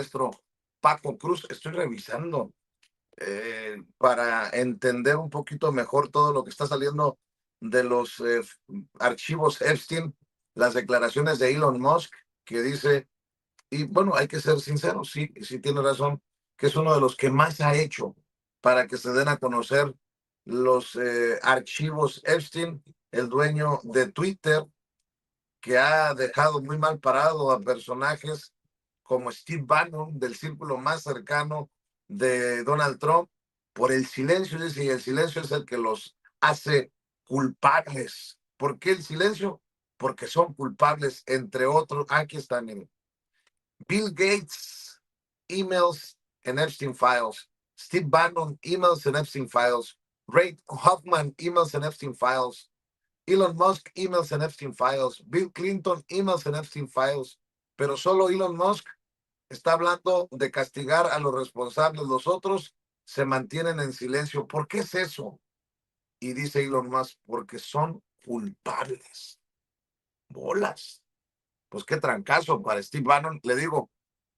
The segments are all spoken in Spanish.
maestro Paco Cruz. Estoy revisando para entender un poquito mejor todo lo que está saliendo de los archivos Epstein, las declaraciones de Elon Musk, que dice, y bueno, hay que ser sinceros, sí, sí tiene razón, que es uno de los que más ha hecho para que se den a conocer los archivos Epstein, el dueño de Twitter, que ha dejado muy mal parado a personajes como Steve Bannon, del círculo más cercano de Donald Trump, por el silencio, dice, y el silencio es el que los hace culpables. ¿Por qué el silencio? Porque son culpables, entre otros. Aquí están, miren. Bill Gates, emails and Epstein files. Steve Bannon, emails and Epstein files. Ray Hoffman, emails and Epstein files. Elon Musk, emails and Epstein files. Bill Clinton, emails and Epstein files. Pero solo Elon Musk está hablando de castigar a los responsables. Los otros se mantienen en silencio. ¿Por qué es eso? Y dice Elon Musk, porque son culpables. Bolas. Pues qué trancazo para Steve Bannon, le digo,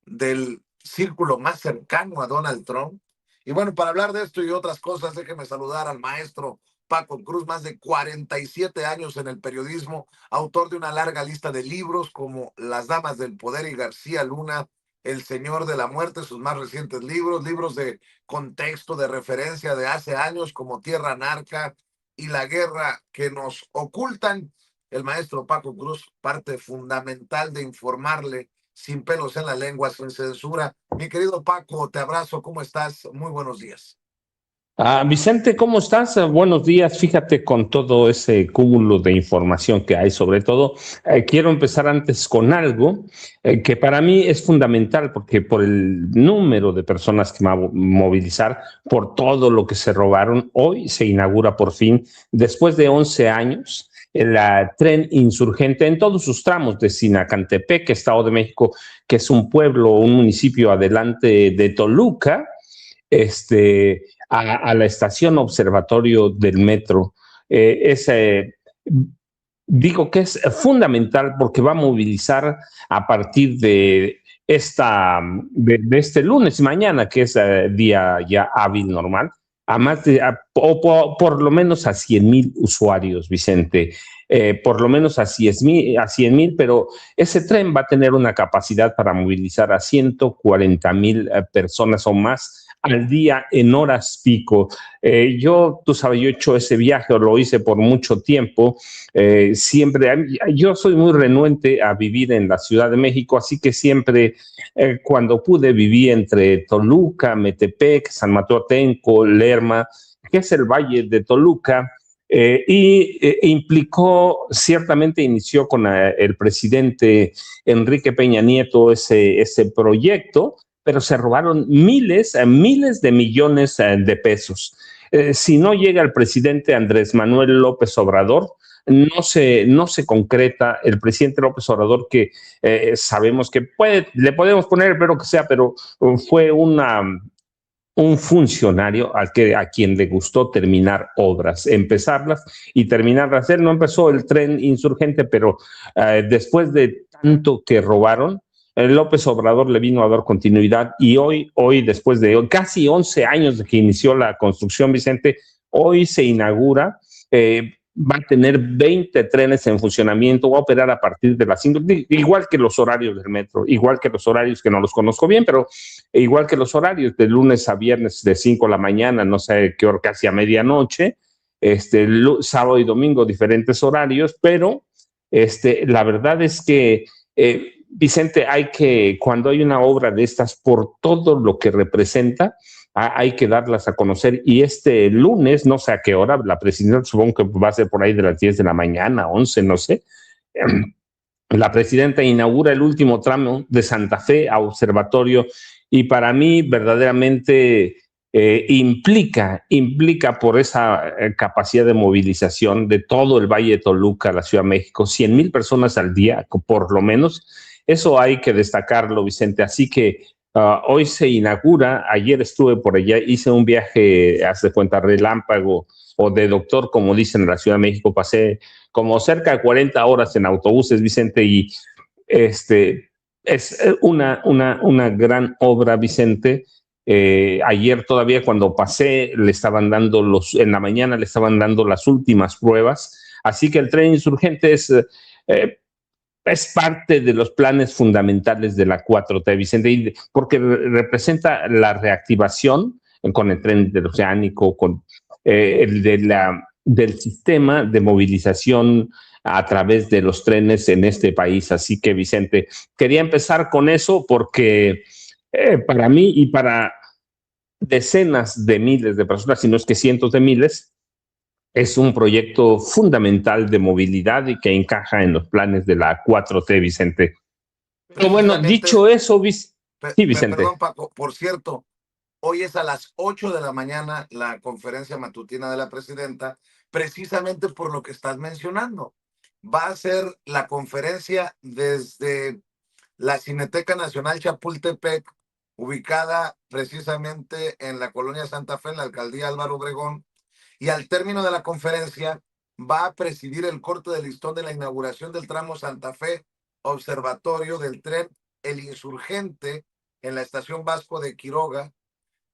del círculo más cercano a Donald Trump. Y bueno, para hablar de esto y otras cosas, déjeme saludar al maestro Paco Cruz, más de 47 años en el periodismo, autor de una larga lista de libros como Las Damas del Poder y García Luna, El Señor de la Muerte, sus más recientes libros, libros de contexto, de referencia de hace años como Tierra Narca y La Guerra que nos ocultan. El maestro Paco Cruz, parte fundamental de informarle sin pelos en la lengua, sin censura. Mi querido Paco, te abrazo, ¿cómo estás? Muy buenos días. Vicente, ¿cómo estás? Buenos días. Fíjate, con todo ese cúmulo de información que hay, sobre todo, quiero empezar antes con algo que para mí es fundamental, porque por el número de personas que va a movilizar, por todo lo que se robaron, hoy se inaugura por fin, después de 11 años, el tren insurgente en todos sus tramos, de Sinacantepec, Estado de México, que es un pueblo, un municipio adelante de Toluca, a la estación observatorio del metro. Digo que es fundamental porque va a movilizar a partir de este lunes, mañana, que es día ya hábil normal, a más de, por lo menos a 100,000 usuarios, Vicente. Por lo menos a 100,000, pero ese tren va a tener una capacidad para movilizar a 140,000 personas o más al día en horas pico. Tú sabes, yo he hecho ese viaje, o lo hice por mucho tiempo. Siempre, yo soy muy renuente a vivir en la Ciudad de México, así que siempre, cuando pude, viví entre Toluca, Metepec, San Mateo Atenco, Lerma, que es el Valle de Toluca. Implicó, ciertamente inició con el presidente Enrique Peña Nieto ese proyecto, pero se robaron miles de millones de pesos. Si no llega el presidente Andrés Manuel López Obrador, no se concreta. El presidente López Obrador, que sabemos que le podemos poner el pero que sea, pero fue un funcionario a quien le gustó terminar obras, empezarlas y terminarlas. Él no empezó el tren insurgente, pero después de tanto que robaron, López Obrador le vino a dar continuidad, y hoy después de casi 11 años de que inició la construcción, Vicente, hoy se inaugura. Va a tener 20 trenes en funcionamiento, va a operar a partir de las 5, igual que los horarios del metro, igual que los horarios que no los conozco bien, pero igual que los horarios de lunes a viernes de 5 de la mañana, no sé qué hora, casi a medianoche, sábado y domingo diferentes horarios, pero la verdad es que Vicente, cuando hay una obra de estas, por todo lo que representa, hay que darlas a conocer. Y este lunes, no sé a qué hora, la presidenta, supongo que va a ser por ahí de las 10 de la mañana, 11, no sé. La presidenta inaugura el último tramo de Santa Fe a Observatorio, y para mí verdaderamente implica por esa capacidad de movilización de todo el Valle de Toluca, la Ciudad de México, 100,000 personas al día, por lo menos. Eso hay que destacarlo, Vicente. Así que hoy se inaugura. Ayer estuve por allá, hice un viaje, haz de cuenta, relámpago o de doctor, como dicen en la Ciudad de México. Pasé como cerca de 40 horas en autobuses, Vicente, y es una gran obra, Vicente. Ayer todavía cuando pasé le estaban dando en la mañana le estaban dando las últimas pruebas, así que el tren insurgente es parte de los planes fundamentales de la 4T, Vicente, porque representa la reactivación con el tren interoceánico, con del sistema de movilización a través de los trenes en este país. Así que, Vicente, quería empezar con eso porque para mí y para decenas de miles de personas, si no es que cientos de miles, es un proyecto fundamental de movilidad y que encaja en los planes de la 4T, Vicente. Pero bueno, dicho eso, sí, Vicente. Perdón, Paco, por cierto, hoy es a las 8 de la mañana la conferencia matutina de la presidenta, precisamente por lo que estás mencionando. Va a ser la conferencia desde la Cineteca Nacional Chapultepec, ubicada precisamente en la colonia Santa Fe, en la alcaldía Álvaro Obregón, y al término de la conferencia va a presidir el corte de listón de la inauguración del tramo Santa Fe Observatorio del tren El Insurgente en la estación Vasco de Quiroga,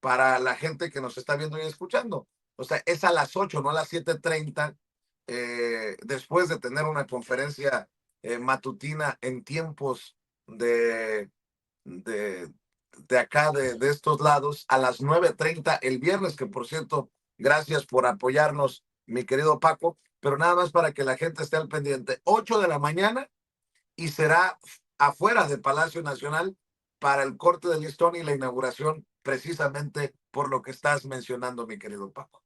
para la gente que nos está viendo y escuchando. O sea, es a las 8, no a las 7:30, después de tener una conferencia matutina en tiempos de, de, de acá, de estos lados, a las 9:30 el viernes, que por cierto, gracias por apoyarnos, mi querido Paco, pero nada más para que la gente esté al pendiente. 8 de la mañana y será afuera del Palacio Nacional para el corte del listón y la inauguración, precisamente por lo que estás mencionando, mi querido Paco.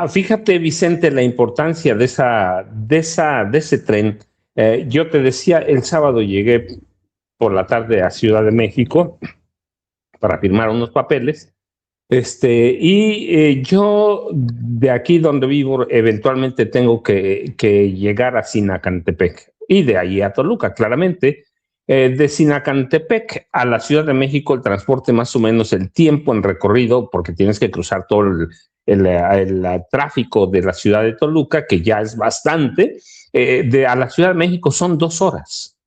Fíjate, Vicente, la importancia de ese tren. Yo te decía, el sábado llegué por la tarde a Ciudad de México para firmar unos papeles. Yo de aquí donde vivo, eventualmente tengo que llegar a Sinacantepec y de ahí a Toluca, claramente. De Sinacantepec a la Ciudad de México, el transporte más o menos el tiempo en recorrido, porque tienes que cruzar todo el tráfico de la ciudad de Toluca, que ya es bastante, a la Ciudad de México son 2 horas.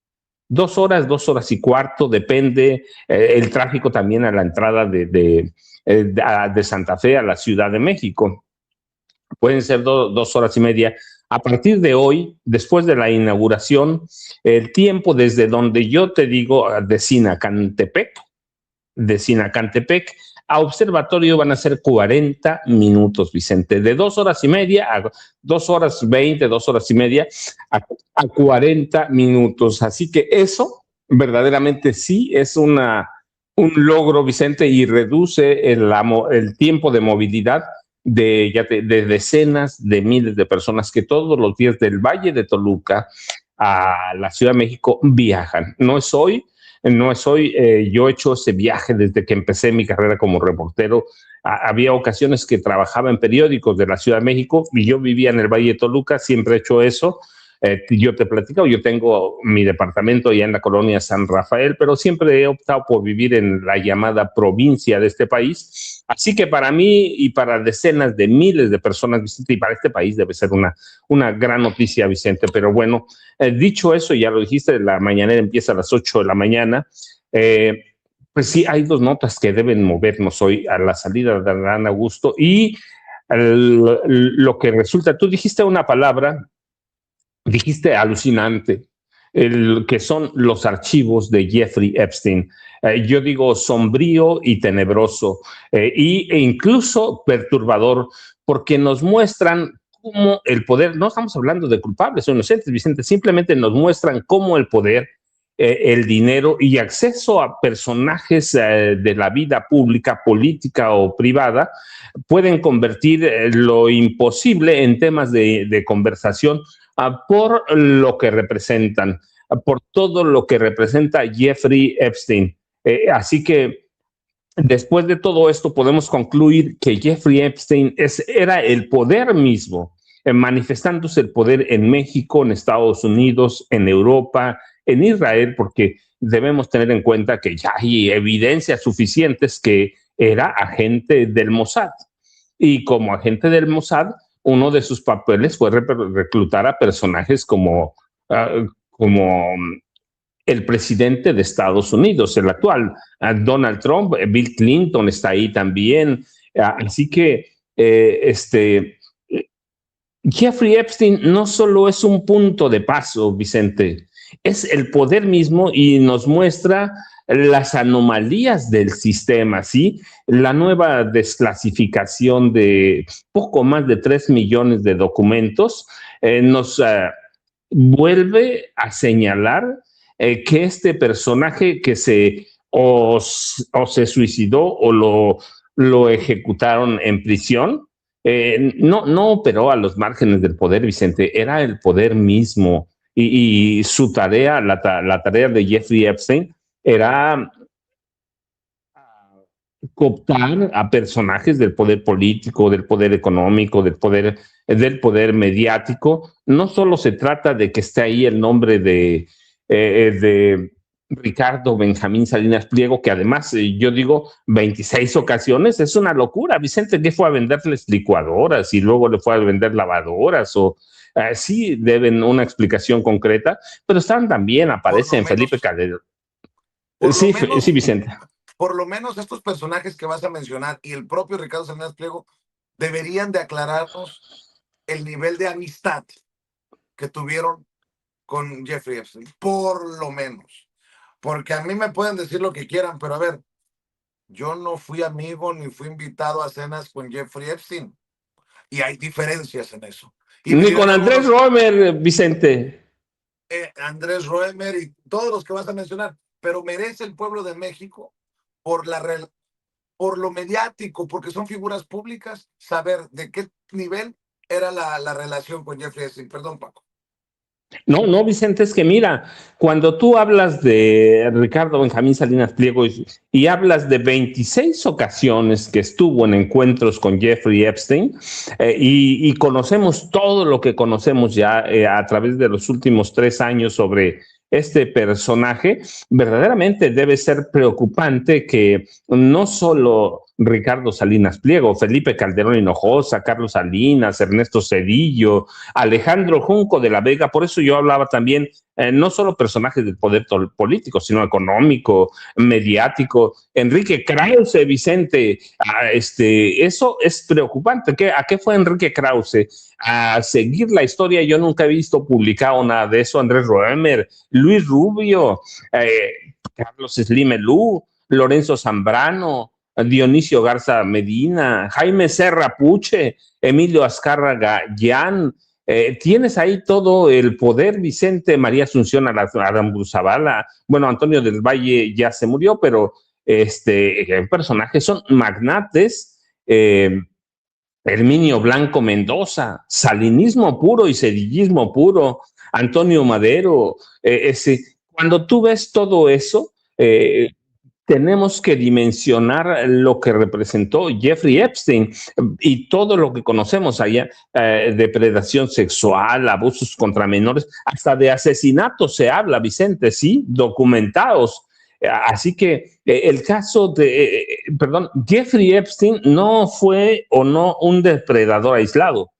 2 horas y cuarto, depende el tráfico también a la entrada de Santa Fe a la Ciudad de México. Pueden ser 2 horas y media. A partir de hoy, después de la inauguración, el tiempo desde donde yo te digo de Sinacantepec a Observatorio van a ser 40 minutos, Vicente, de 2 horas y media a 2 horas 20, 2 horas y media a 40 minutos. Así que eso verdaderamente sí es un logro, Vicente, y reduce el tiempo de movilidad de decenas de miles de personas que todos los días del Valle de Toluca a la Ciudad de México viajan. No es hoy, yo he hecho ese viaje desde que empecé mi carrera como reportero. Había ocasiones que trabajaba en periódicos de la Ciudad de México y yo vivía en el Valle de Toluca, siempre he hecho eso. Yo te he platicado, yo tengo mi departamento allá en la colonia San Rafael, pero siempre he optado por vivir en la llamada provincia de este país. Así que para mí y para decenas de miles de personas, Vicente, y para este país debe ser una gran noticia, Vicente. Pero bueno, dicho eso, ya lo dijiste, la mañanera empieza a las 8 de la mañana. Pues sí, hay 2 notas que deben movernos hoy a la salida de Adán Augusto y lo que resulta, tú dijiste una palabra, dijiste alucinante, que son los archivos de Jeffrey Epstein. Yo digo sombrío y tenebroso e incluso perturbador, porque nos muestran cómo el poder, no estamos hablando de culpables o inocentes, Vicente, simplemente nos muestran cómo el poder, el dinero y acceso a personajes de la vida pública, política o privada pueden convertir lo imposible en temas de conversación por lo que representan, por todo lo que representa Jeffrey Epstein. Así que después de todo esto podemos concluir que Jeffrey Epstein era el poder mismo, manifestándose el poder en México, en Estados Unidos, en Europa, en Israel, porque debemos tener en cuenta que ya hay evidencias suficientes que era agente del Mossad. Y como agente del Mossad, uno de sus papeles fue reclutar a personajes como el presidente de Estados Unidos, el actual, Donald Trump. Bill Clinton está ahí también. Así que Jeffrey Epstein no solo es un punto de paso, Vicente, es el poder mismo y nos muestra las anomalías del sistema, ¿sí? La nueva desclasificación de poco más de 3 millones de documentos nos vuelve a señalar que este personaje que se suicidó o lo ejecutaron en prisión, no operó a los márgenes del poder, Vicente, era el poder mismo. Y su tarea, la tarea de Jeffrey Epstein, era cooptar a personajes del poder político, del poder económico, del poder mediático. No solo se trata de que esté ahí el nombre de Ricardo Benjamín Salinas Pliego, que además, yo digo, 26 ocasiones, es una locura. Vicente, ¿qué fue a venderles licuadoras y luego le fue a vender lavadoras? Sí deben una explicación concreta, pero están también, aparecen Felipe Calderón. Sí, sí, Vicente. Por lo menos estos personajes que vas a mencionar y el propio Ricardo Salinas Pliego deberían de aclararnos el nivel de amistad que tuvieron con Jeffrey Epstein, por lo menos. Porque a mí me pueden decir lo que quieran, pero a ver, yo no fui amigo ni fui invitado a cenas con Jeffrey Epstein. Y hay diferencias en eso. Y ni con Andrés Roemer, Vicente. Andrés Roemer y todos los que vas a mencionar. Pero merece el pueblo de México por lo mediático, porque son figuras públicas, saber de qué nivel era la relación con Jeffrey Epstein. Perdón, Paco. No, Vicente, es que mira, cuando tú hablas de Ricardo Benjamín Salinas Pliego y hablas de 26 ocasiones que estuvo en encuentros con Jeffrey Epstein, y conocemos todo lo que conocemos ya a través de los últimos 3 años sobre este personaje, verdaderamente debe ser preocupante que no solo Ricardo Salinas Pliego, Felipe Calderón Hinojosa, Carlos Salinas, Ernesto Zedillo, Alejandro Junco de la Vega, por eso yo hablaba también no solo personajes del poder político, sino económico, mediático. Enrique Krause, Vicente, eso es preocupante. ¿A qué fue Enrique Krause? A seguir la historia. Yo nunca he visto publicado nada de eso. Andrés Roemer, Luis Rubio, Carlos Slim Elú, Lorenzo Zambrano, Dionisio Garza Medina, Jaime Serra Puche, Emilio Azcárraga Llán. Tienes ahí todo el poder, Vicente, María Asunción Aramburu-Zabala, bueno, Antonio del Valle ya se murió, pero personajes son magnates, Herminio Blanco Mendoza, salinismo puro y cedillismo puro, Antonio Madero. Cuando tú ves todo eso, tenemos que dimensionar lo que representó Jeffrey Epstein y todo lo que conocemos allá, depredación sexual, abusos contra menores, hasta de asesinatos se habla, Vicente, sí, documentados. Así que el caso Jeffrey Epstein no fue un depredador aislado,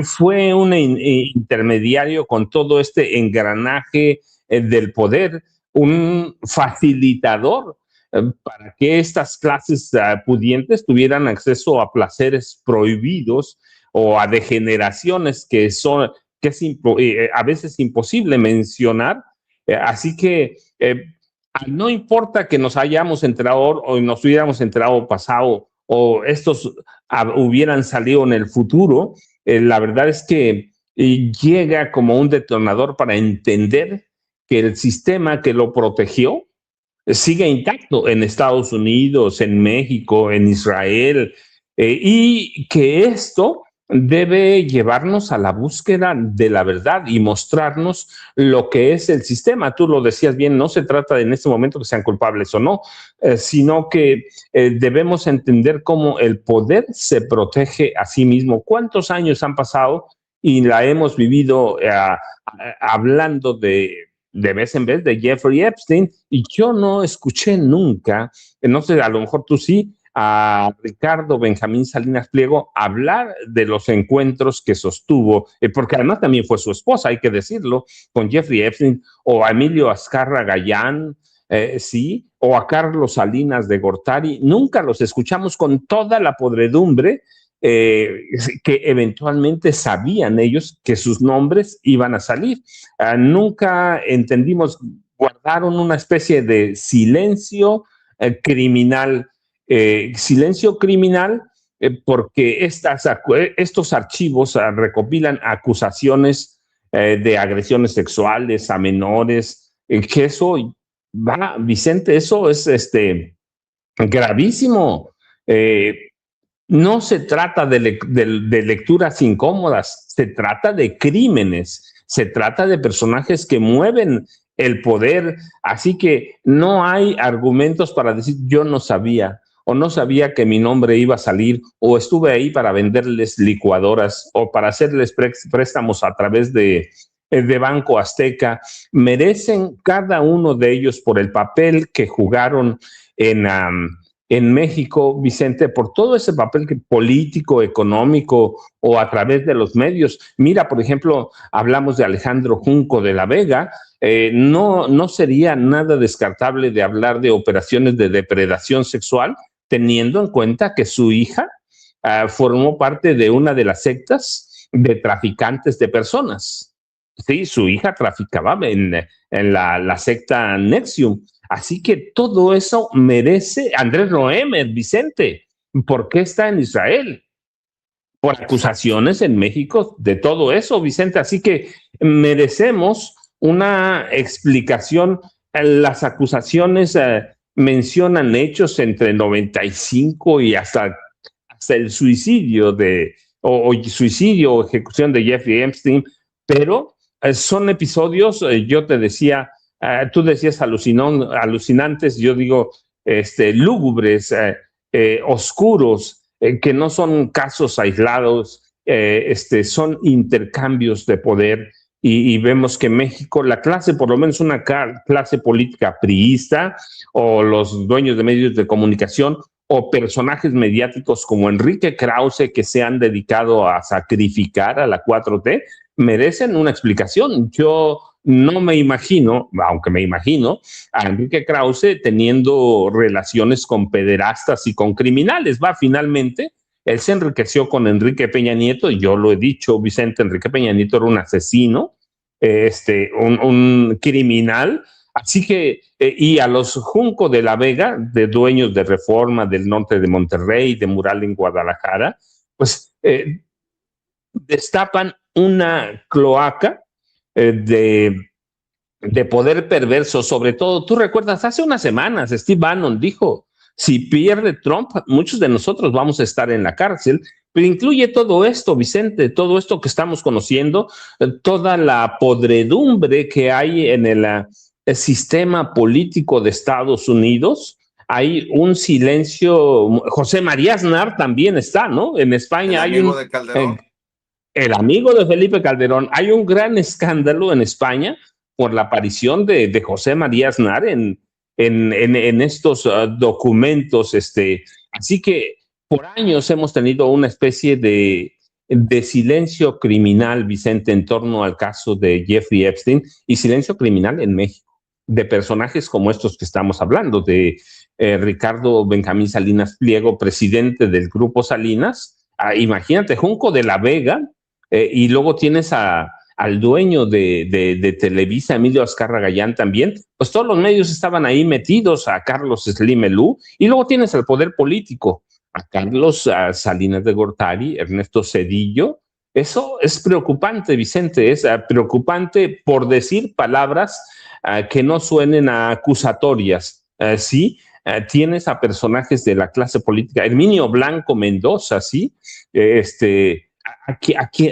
fue un intermediario con todo este engranaje del poder, un facilitador para que estas clases pudientes tuvieran acceso a placeres prohibidos o a degeneraciones que es a veces imposible mencionar. Así que no importa que nos hayamos enterado o nos hubiéramos enterado pasado o estos hubieran salido en el futuro, la verdad es que llega como un detonador para entender que el sistema que lo protegió sigue intacto en Estados Unidos, en México, en Israel, y que esto debe llevarnos a la búsqueda de la verdad y mostrarnos lo que es el sistema. Tú lo decías bien, no se trata en este momento que sean culpables o no, sino que debemos entender cómo el poder se protege a sí mismo. ¿Cuántos años han pasado y la hemos vivido hablando de vez en vez de Jeffrey Epstein, y yo no escuché nunca, no sé, a lo mejor tú sí, a Ricardo Benjamín Salinas Pliego hablar de los encuentros que sostuvo, porque además también fue su esposa, hay que decirlo, con Jeffrey Epstein, o a Emilio Azcarra Gallán, sí, o a Carlos Salinas de Gortari. Nunca los escuchamos con toda la podredumbre que eventualmente sabían ellos que sus nombres iban a salir. Nunca entendimos, guardaron una especie de silencio criminal, porque estos archivos recopilan acusaciones de agresiones sexuales a menores, que eso va, Vicente, eso es gravísimo. No se trata de lecturas incómodas, se trata de crímenes, se trata de personajes que mueven el poder, así que no hay argumentos para decir yo no sabía o no sabía que mi nombre iba a salir o estuve ahí para venderles licuadoras o para hacerles préstamos a través de Banco Azteca. Merecen cada uno de ellos por el papel que jugaron en México, Vicente, por todo ese papel político, económico o a través de los medios. Mira, por ejemplo, hablamos de Alejandro Junco de la Vega. No sería nada descartable de hablar de operaciones de depredación sexual, teniendo en cuenta que su hija formó parte de una de las sectas de traficantes de personas. Sí, su hija traficaba en la secta Nexium. Así que todo eso merece Andrés Roemer, Vicente. ¿Por qué está en Israel? Por acusaciones en México de todo eso, Vicente. Así que merecemos una explicación. Las acusaciones mencionan hechos entre 95 y hasta el suicidio o suicidio o ejecución de Jeffrey Epstein, pero son episodios, yo te decía, tú decías alucinantes, yo digo lúgubres, oscuros, que no son casos aislados, son intercambios de poder y vemos que México, la clase, por lo menos una clase política priista o los dueños de medios de comunicación o personajes mediáticos como Enrique Krause que se han dedicado a sacrificar a la 4T, merecen una explicación. Yo no me imagino, aunque me imagino, a Enrique Krause teniendo relaciones con pederastas y con criminales. Finalmente, él se enriqueció con Enrique Peña Nieto, y yo lo he dicho, Vicente, Enrique Peña Nieto era un asesino, un criminal. Así que, y a los Junco de la Vega, de dueños de Reforma del norte de Monterrey, de Mural en Guadalajara, pues destapan una cloaca de poder perverso. Sobre todo, tú recuerdas, hace unas semanas Steve Bannon dijo, si pierde Trump, muchos de nosotros vamos a estar en la cárcel, pero incluye todo esto, Vicente, todo esto que estamos conociendo, toda la podredumbre que hay en el sistema político de Estados Unidos. Hay un silencio. José María Aznar también está, ¿no? En España hay un... El amigo de Felipe Calderón. Hay un gran escándalo en España por la aparición de José María Aznar en estos documentos. Así que por años hemos tenido una especie de silencio criminal, Vicente, en torno al caso de Jeffrey Epstein, y silencio criminal en México, de personajes como estos que estamos hablando, de Ricardo Benjamín Salinas Pliego, presidente del Grupo Salinas. Imagínate, Junco de la Vega, y luego tienes al dueño de Televisa, Emilio Azcarra Gallán también. Pues todos los medios estaban ahí metidos, a Carlos Slim Elú, y luego tienes al poder político, a Carlos Salinas de Gortari, Ernesto Zedillo. Eso es preocupante, Vicente, es preocupante por decir palabras que no suenen a acusatorias. Sí, tienes a personajes de la clase política, Herminio Blanco Mendoza, sí,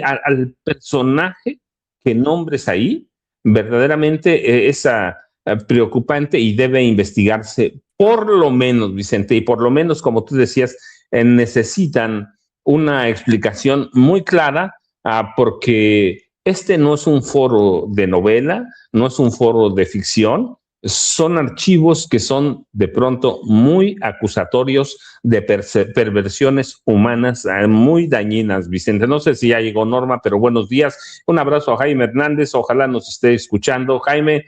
al personaje que nombres ahí, verdaderamente es preocupante y debe investigarse, por lo menos, Vicente, y por lo menos, como tú decías, necesitan una explicación muy clara, porque este no es un foro de novela, no es un foro de ficción, son archivos que son de pronto muy acusatorios de perversiones humanas muy dañinas, Vicente. No sé si ya llegó Norma, pero buenos días. Un abrazo a Jaime Hernández, ojalá nos esté escuchando. Jaime,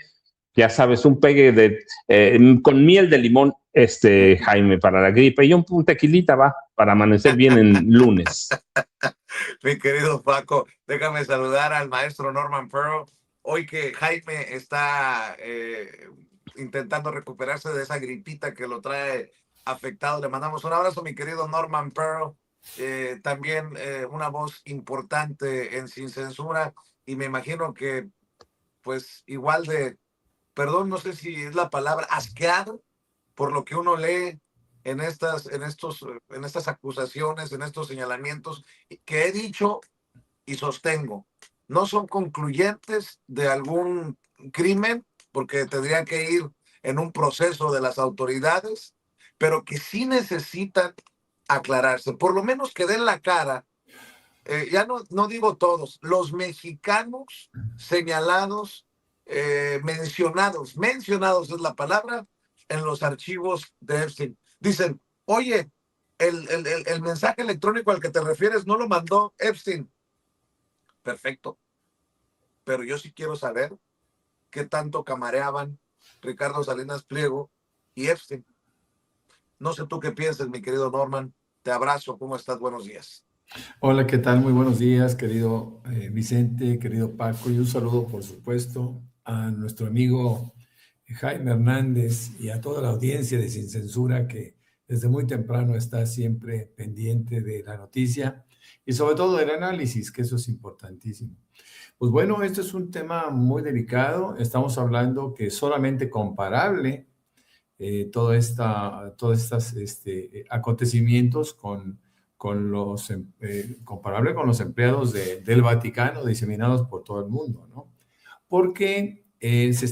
ya sabes, un pegue con miel de limón, Jaime, para la gripe, y un tequilita va, para amanecer bien en lunes. Mi querido Paco, déjame saludar al maestro Norman Pearl. Hoy que Jaime está intentando recuperarse de esa gripita que lo trae afectado, le mandamos un abrazo, mi querido Norman Pearl. También una voz importante en Sin Censura, y me imagino que pues igual de, perdón, no sé si es la palabra, asqueado por lo que uno lee en estas acusaciones, en estos señalamientos que he dicho y sostengo. No son concluyentes de algún crimen, porque tendrían que ir en un proceso de las autoridades, pero que sí necesitan aclararse. Por lo menos que den la cara. Ya no digo todos, los mexicanos señalados, mencionados es la palabra, en los archivos de Epstein. Dicen, oye, el mensaje electrónico al que te refieres no lo mandó Epstein. Perfecto, pero yo sí quiero saber qué tanto camareaban Ricardo Salinas Pliego y Epstein. No sé tú qué piensas, mi querido Norman. Te abrazo, ¿cómo estás? Buenos días. Hola, ¿qué tal? Muy buenos días, querido Vicente, querido Paco, y un saludo, por supuesto, a nuestro amigo Jaime Hernández y a toda la audiencia de Sin Censura, que desde muy temprano está siempre pendiente de la noticia y sobre todo del análisis, que eso es importantísimo. Pues bueno, esto es un tema muy delicado. Estamos hablando que es solamente comparable todos estos acontecimienos comparable con los empleados del Vaticano diseminados por todo el mundo, ¿no? Porque se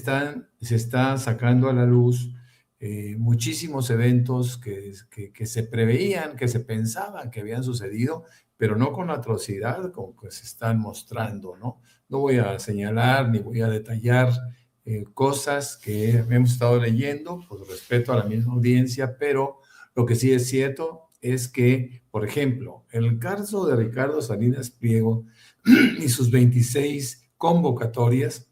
está sacando a la luz muchísimos eventos que se preveían, que se pensaban que habían sucedido, pero no con la atrocidad como que se están mostrando, ¿no? No voy a señalar ni voy a detallar cosas que hemos estado leyendo, por respeto a la misma audiencia, pero lo que sí es cierto es que, por ejemplo, en el caso de Ricardo Salinas Pliego y sus 26 convocatorias,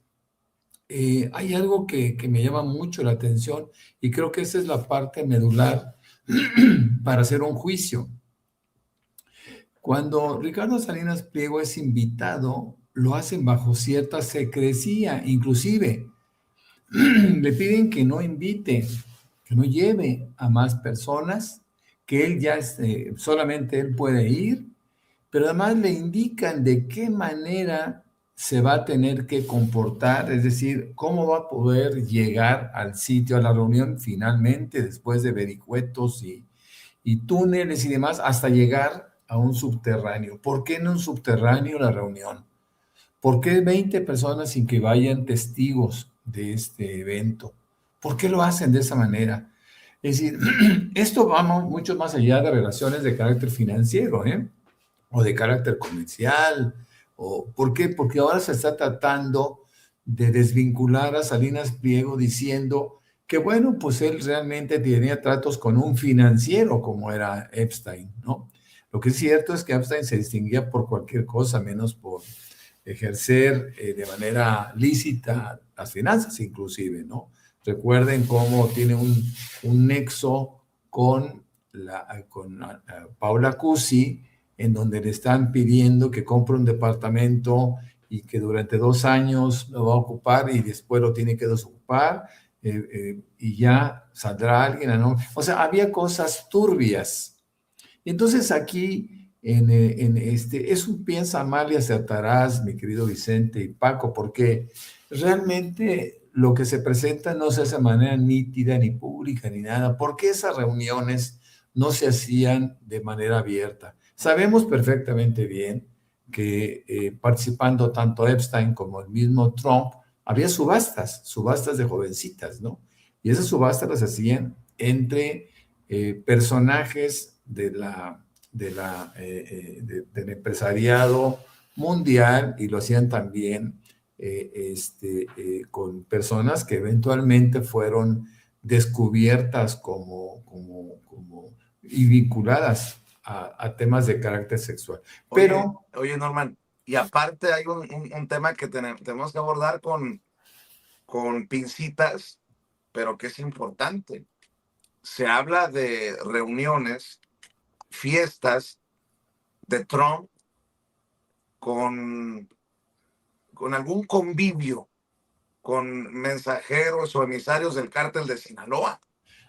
hay algo que me llama mucho la atención y creo que esa es la parte medular para hacer un juicio. Cuando Ricardo Salinas Pliego es invitado, lo hacen bajo cierta secrecía, inclusive le piden que no invite, que no lleve a más personas, que él ya solamente él puede ir, pero además le indican de qué manera se va a tener que comportar, es decir, cómo va a poder llegar al sitio, a la reunión finalmente, después de vericuetos y túneles y demás, hasta llegar a un subterráneo. ¿Por qué en un subterráneo la reunión? ¿Por qué 20 personas sin que vayan testigos de este evento? ¿Por qué lo hacen de esa manera? Es decir, esto va mucho más allá de relaciones de carácter financiero, o de carácter comercial. ¿Por qué? Porque ahora se está tratando de desvincular a Salinas Pliego diciendo que, bueno, pues él realmente tenía tratos con un financiero como era Epstein, ¿no? Lo que es cierto es que Epstein se distinguía por cualquier cosa, menos por ejercer de manera lícita las finanzas inclusive, ¿no? Recuerden cómo tiene un nexo con Paula Cusi, en donde le están pidiendo que compre un departamento y que durante 2 años lo va a ocupar y después lo tiene que desocupar y ya saldrá alguien, ¿no? O sea, había cosas turbias. Entonces aquí es un piensa mal y acertarás, mi querido Vicente y Paco, porque realmente lo que se presenta no se hace de manera nítida, ni pública, ni nada. ¿Por qué esas reuniones no se hacían de manera abierta? Sabemos perfectamente bien que participando tanto Epstein como el mismo Trump, había subastas de jovencitas, ¿no? Y esas subastas las hacían entre personajes del empresariado mundial y lo hacían también con personas que eventualmente fueron descubiertas y vinculadas a temas de carácter sexual. Pero, oye, Norman, y aparte hay un tema que tenemos que abordar con pincitas, pero que es importante. Se habla de reuniones, fiestas de Trump con algún convivio con mensajeros o emisarios del cártel de Sinaloa.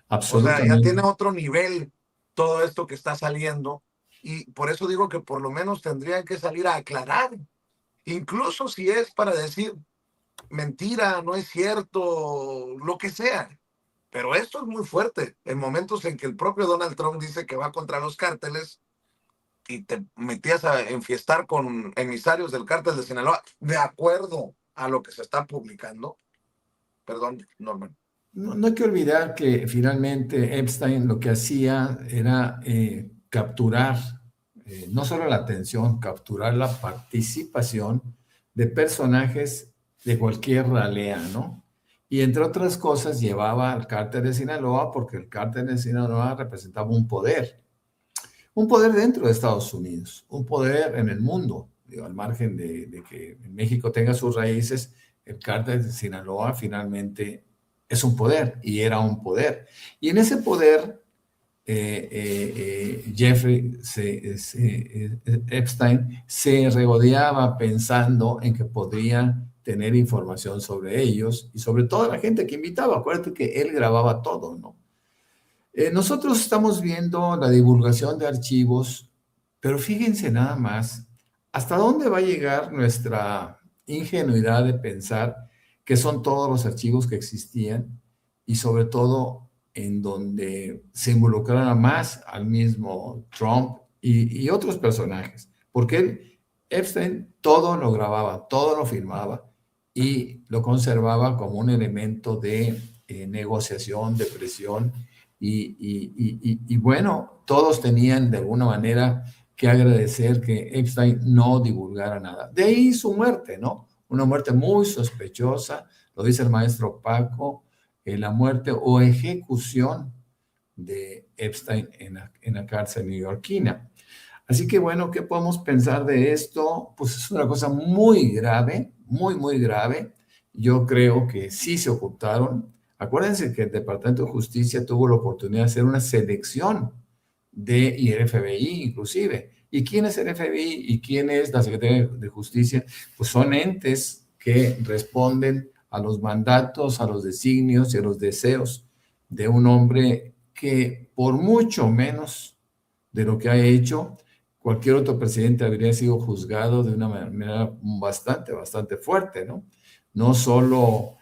O sea, ya tiene otro nivel todo esto que está saliendo, y por eso digo que por lo menos tendrían que salir a aclarar, incluso si es para decir mentira, no es cierto, lo que sea. Pero esto es muy fuerte, en momentos en que el propio Donald Trump dice que va contra los cárteles y te metías a enfiestar con emisarios del cártel de Sinaloa, de acuerdo a lo que se está publicando. Perdón, Norman. No hay que olvidar que finalmente Epstein lo que hacía era capturar, no solo la atención, capturar la participación de personajes de cualquier ralea, ¿no? Y entre otras cosas llevaba al cártel de Sinaloa porque el cártel de Sinaloa representaba un poder dentro de Estados Unidos, un poder en el mundo, digo, al margen de que México tenga sus raíces, el cártel de Sinaloa finalmente es un poder y era un poder. Y en ese poder, Jeffrey Epstein se regodeaba pensando en que podría tener información sobre ellos y sobre toda la gente que invitaba. Acuérdate que él grababa todo, ¿no? Nosotros estamos viendo la divulgación de archivos, pero fíjense nada más hasta dónde va a llegar nuestra ingenuidad de pensar que son todos los archivos que existían y sobre todo en donde se involucrara más al mismo Trump y otros personajes, porque Epstein todo lo grababa, todo lo filmaba y lo conservaba como un elemento de negociación, de presión. Y bueno, todos tenían de alguna manera que agradecer que Epstein no divulgara nada. De ahí su muerte, ¿no? Una muerte muy sospechosa, lo dice el maestro Paco, la muerte o ejecución de Epstein en la cárcel neoyorquina. Así que bueno, ¿qué podemos pensar de esto? Pues es una cosa muy grave, muy, muy grave. Yo creo que sí se ocultaron. Acuérdense que el Departamento de Justicia tuvo la oportunidad de hacer una selección y el FBI inclusive. ¿Y quién es el FBI y quién es la Secretaría de Justicia? Pues son entes que responden a los mandatos, a los designios y a los deseos de un hombre que por mucho menos de lo que ha hecho, cualquier otro presidente habría sido juzgado de una manera bastante fuerte, ¿no? No solo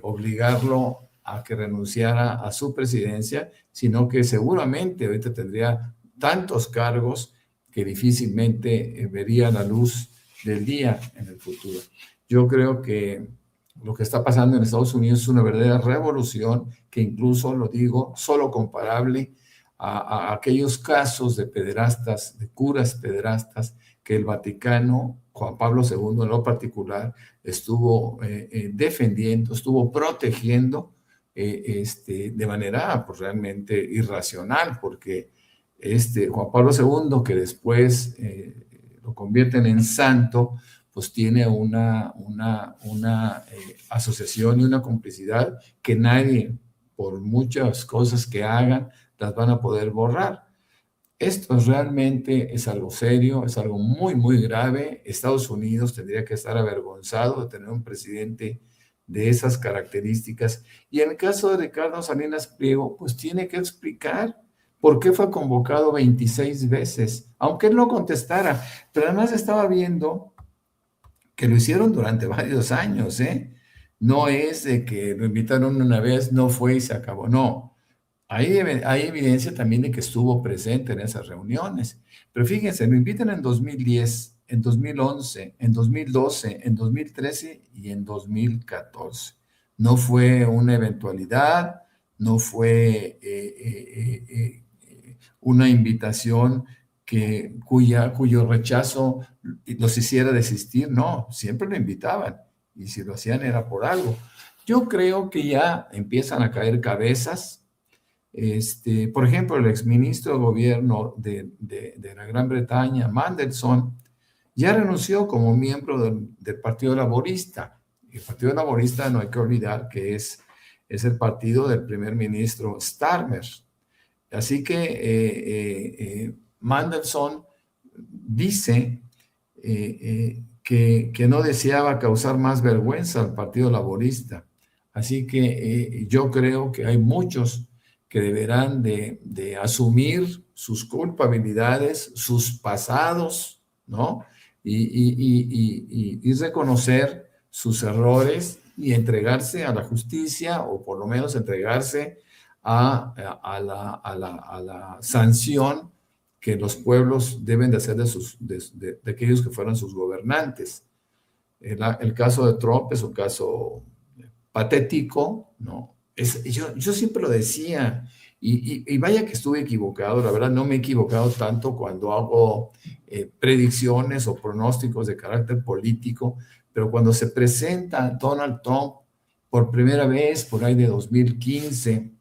obligarlo a que renunciara a su presidencia, sino que seguramente ahorita tendría tantos cargos que difícilmente vería la luz del día en el futuro. Yo creo que lo que está pasando en Estados Unidos es una verdadera revolución que incluso, lo digo, solo comparable a aquellos casos de pederastas, de curas pederastas, que el Vaticano, Juan Pablo II en lo particular, estuvo defendiendo, estuvo protegiendo de manera pues, realmente irracional, porque Juan Pablo II, que después lo convierten en santo, pues tiene una asociación y una complicidad que nadie, por muchas cosas que hagan, las van a poder borrar. Esto realmente es algo serio, es algo muy, muy grave. Estados Unidos tendría que estar avergonzado de tener un presidente de esas características. Y en el caso de Ricardo Salinas Pliego, pues tiene que explicar por qué fue convocado 26 veces, aunque él no contestara. Pero además estaba viendo que lo hicieron durante varios años, ¿eh? No es de que lo invitaron una vez, no fue y se acabó, no. Hay evidencia también de que estuvo presente en esas reuniones. Pero fíjense, lo invitan en 2010, en 2011, en 2012, en 2013 y en 2014. No fue una eventualidad, no fue una invitación cuyo rechazo los hiciera desistir. No, siempre lo invitaban, y si lo hacían era por algo. Yo creo que ya empiezan a caer cabezas. Por ejemplo, el exministro de gobierno de la Gran Bretaña, Mandelson, ya renunció como miembro del Partido Laborista. El Partido Laborista, no hay que olvidar que es el partido del primer ministro Starmer. Así que Mandelson dice que no deseaba causar más vergüenza al Partido Laborista. Así que yo creo que hay muchos que deberán de asumir sus culpabilidades, sus pasados, ¿no? Y reconocer sus errores y entregarse a la justicia, o por lo menos entregarse a la sanción que los pueblos deben de hacer de aquellos que fueran sus gobernantes. El caso de Trump es un caso patético, ¿no? Yo siempre lo decía, y vaya que estuve equivocado, la verdad no me he equivocado tanto cuando hago predicciones o pronósticos de carácter político, pero cuando se presenta Donald Trump por primera vez, por ahí de 2015,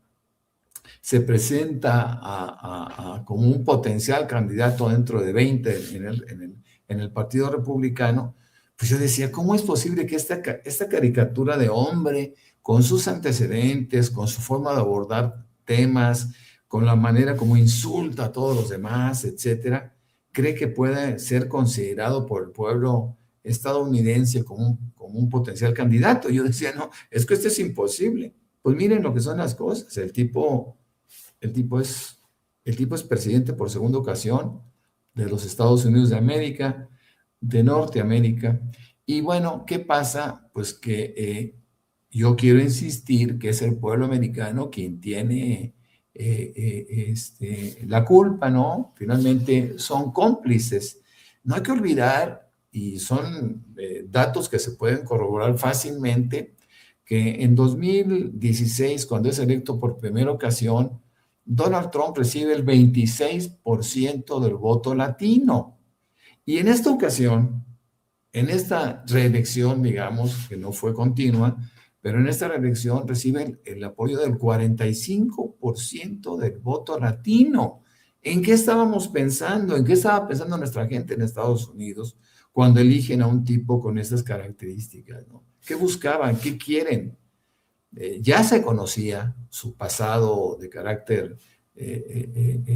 se presenta como un potencial candidato dentro de 20 en el Partido Republicano, pues yo decía, ¿cómo es posible que esta caricatura de hombre, con sus antecedentes, con su forma de abordar temas, con la manera como insulta a todos los demás, etcétera, cree que puede ser considerado por el pueblo estadounidense como un potencial candidato? Yo decía, no, es que esto es imposible. Pues miren lo que son las cosas. El tipo es presidente por segunda ocasión de los Estados Unidos de América, de Norteamérica. Y bueno, ¿qué pasa? Pues que yo quiero insistir que es el pueblo americano quien tiene la culpa, ¿no? Finalmente son cómplices. No hay que olvidar, y son datos que se pueden corroborar fácilmente, que en 2016, cuando es electo por primera ocasión, Donald Trump recibe el 26% del voto latino. Y en esta ocasión, en esta reelección, digamos, que no fue continua, pero en esta reelección recibe el apoyo del 45% del voto latino. ¿En qué estábamos pensando? ¿En qué estaba pensando nuestra gente en Estados Unidos cuando eligen a un tipo con estas características, ¿no? ¿Qué buscaban? ¿Qué quieren? Ya se conocía su pasado de carácter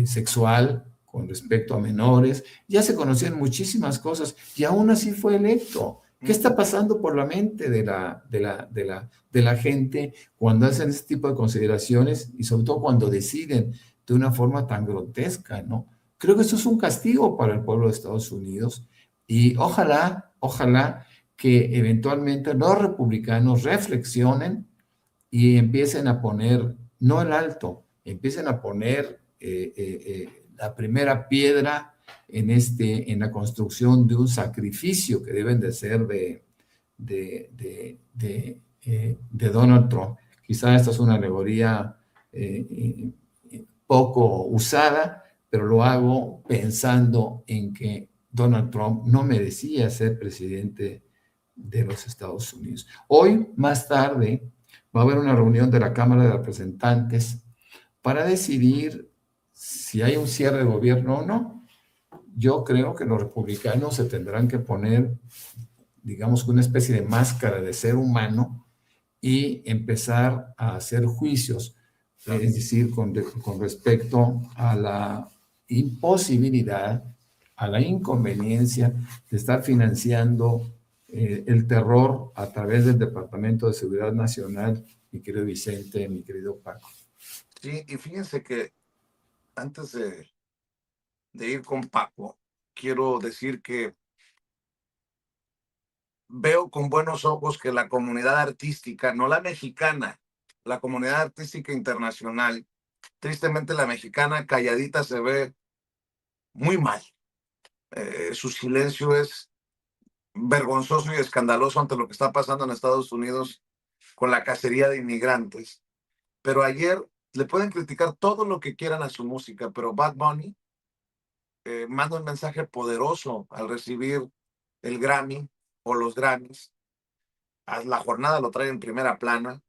sexual con respecto a menores, ya se conocían muchísimas cosas y aún así fue electo. ¿Qué está pasando por la mente de la gente cuando hacen este tipo de consideraciones y sobre todo cuando deciden de una forma tan grotesca, ¿no? Creo que esto es un castigo para el pueblo de Estados Unidos y ojalá que eventualmente los republicanos reflexionen y empiecen a poner, no el alto, empiecen a poner la primera piedra en la construcción de un sacrificio que deben de ser de Donald Trump. Quizá esta es una alegoría poco usada, pero lo hago pensando en que Donald Trump no merecía ser presidente de los Estados Unidos. Hoy, más tarde, va a haber una reunión de la Cámara de Representantes para decidir si hay un cierre de gobierno o no. Yo creo que los republicanos se tendrán que poner, digamos, una especie de máscara de ser humano y empezar a hacer juicios, es decir, con respecto a la imposibilidad, a la inconveniencia de estar financiando el terror a través del Departamento de Seguridad Nacional, mi querido Vicente, mi querido Paco. Sí, y fíjense que antes de ir con Paco, quiero decir que veo con buenos ojos que la comunidad artística, no la mexicana, la comunidad artística internacional, tristemente la mexicana calladita se ve muy mal. Su silencio es vergonzoso y escandaloso ante lo que está pasando en Estados Unidos con la cacería de inmigrantes. Pero ayer le pueden criticar todo lo que quieran a su música, pero Bad Bunny manda un mensaje poderoso al recibir el Grammy o los Grammys. La jornada lo trae en primera plana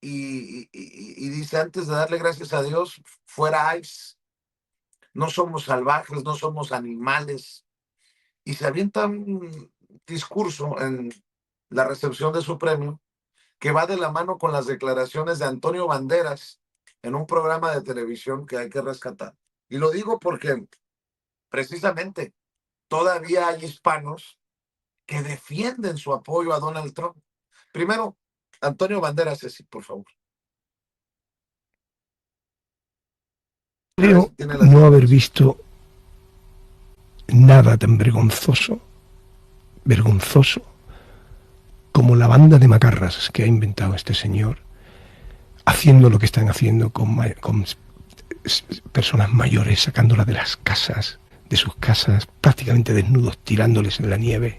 y dice, antes de darle gracias a Dios, fuera ICE, no somos salvajes, no somos animales. Y se avienta un discurso en la recepción de su premio que va de la mano con las declaraciones de Antonio Banderas en un programa de televisión que hay que rescatar. Y lo digo porque precisamente todavía hay hispanos que defienden su apoyo a Donald Trump. Primero, Antonio Banderas, sí, por favor. Creo no haber visto nada tan vergonzoso como la banda de macarras que ha inventado este señor, haciendo lo que están haciendo con personas mayores, sacándolas de las casas, de sus casas, prácticamente desnudos, tirándoles en la nieve,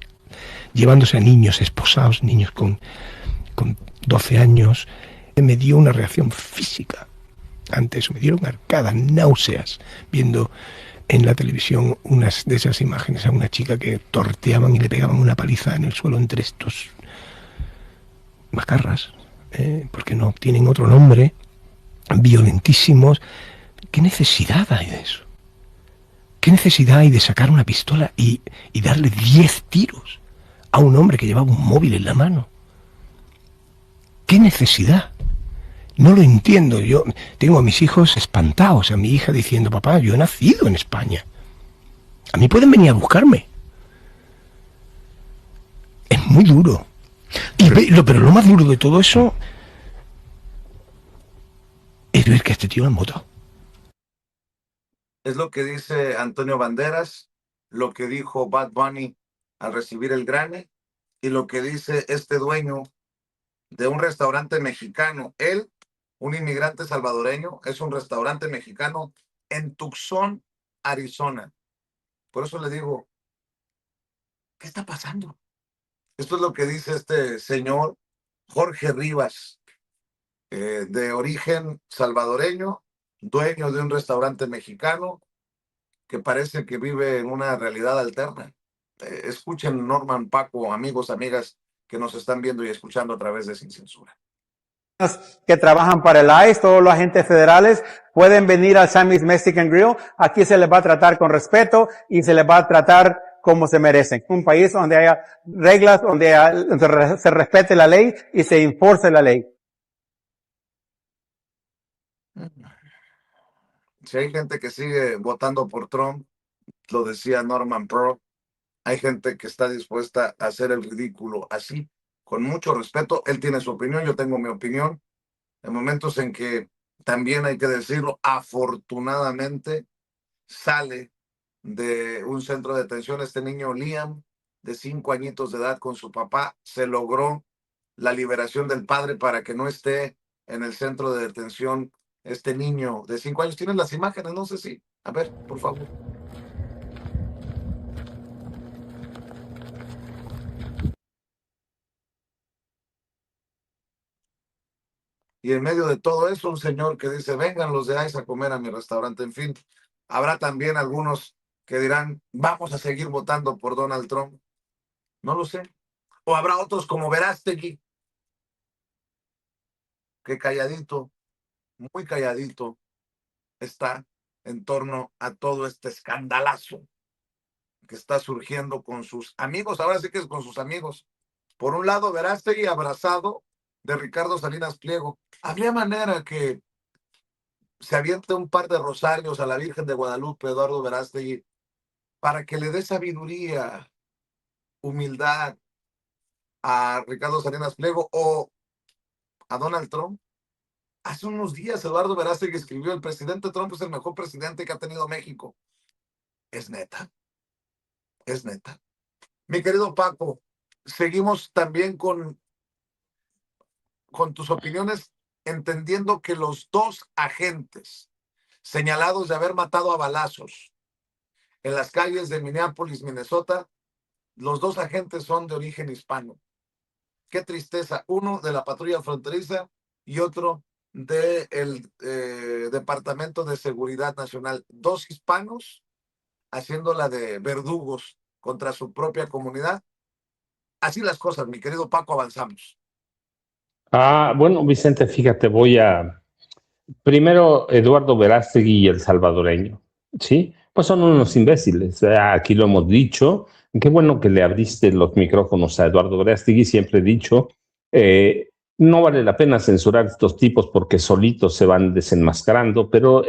llevándose a niños esposados, niños con 12 años. Me dio una reacción física ante eso, me dieron arcadas, náuseas, viendo en la televisión unas de esas imágenes a una chica que torteaban y le pegaban una paliza en el suelo entre estos macarras, porque no tienen otro nombre, violentísimos. ¿Qué necesidad hay de eso? ¿Qué necesidad hay de sacar una pistola y darle 10 tiros a un hombre que llevaba un móvil en la mano? ¿Qué necesidad? No lo entiendo. Yo tengo a mis hijos espantados, a mi hija diciendo, papá, yo he nacido en España. A mí pueden venir a buscarme. Es muy duro. Pero lo más duro de todo eso es ver que a este tío lo han votado. Es lo que dice Antonio Banderas, lo que dijo Bad Bunny al recibir el Grammy y lo que dice este dueño de un restaurante mexicano. Él, un inmigrante salvadoreño, es un restaurante mexicano en Tucson, Arizona. Por eso le digo, ¿qué está pasando? Esto es lo que dice este señor Jorge Rivas, de origen salvadoreño, dueño de un restaurante mexicano que parece que vive en una realidad alterna. Escuchen, Norman, Paco, amigos, amigas que nos están viendo y escuchando a través de Sin Censura. Que trabajan para el ICE, todos los agentes federales pueden venir al Sammy's Mexican Grill. Aquí se les va a tratar con respeto y se les va a tratar como se merecen. Un país donde haya reglas, donde se respete la ley y se enforce la ley. Si hay gente que sigue votando por Trump, lo decía Norman Pearl, hay gente que está dispuesta a hacer el ridículo así, con mucho respeto. Él tiene su opinión, yo tengo mi opinión. En momentos en que también hay que decirlo, afortunadamente sale de un centro de detención este niño Liam, de 5 añitos de edad, con su papá. Se logró la liberación del padre para que no esté en el centro de detención este niño de 5 años. ¿Tienes las imágenes? No sé si. A ver, por favor. Y en medio de todo eso, un señor que dice, vengan los de ICE a comer a mi restaurante. En fin, habrá también algunos que dirán, vamos a seguir votando por Donald Trump. No lo sé. O habrá otros como Verástegui, que calladito, muy calladito, está en torno a todo este escandalazo que está surgiendo con sus amigos. Ahora sí que es con sus amigos. Por un lado, Verástegui abrazado de Ricardo Salinas Pliego. Habría manera que se aviente un par de rosarios a la Virgen de Guadalupe, Eduardo Verástegui, para que le dé sabiduría, humildad a Ricardo Salinas Pliego o a Donald Trump. Hace unos días Eduardo Verástegui escribió, el presidente Trump es el mejor presidente que ha tenido México. ¿Es neta? ¿Es neta? Mi querido Paco, seguimos también con tus opiniones, entendiendo que los dos agentes señalados de haber matado a balazos en las calles de Minneapolis, Minnesota, los dos agentes son de origen hispano. Qué tristeza. Uno de la patrulla fronteriza y otro del Departamento de Seguridad Nacional. Dos hispanos haciéndola de verdugos contra su propia comunidad. Así las cosas, mi querido Paco, avanzamos. Bueno, Vicente, fíjate, primero, Eduardo Verástegui y el salvadoreño, ¿sí? Pues son unos imbéciles, aquí lo hemos dicho. Qué bueno que le abriste los micrófonos a Eduardo Verástegui, siempre he dicho, eh, no vale la pena censurar a estos tipos porque solitos se van desenmascarando, pero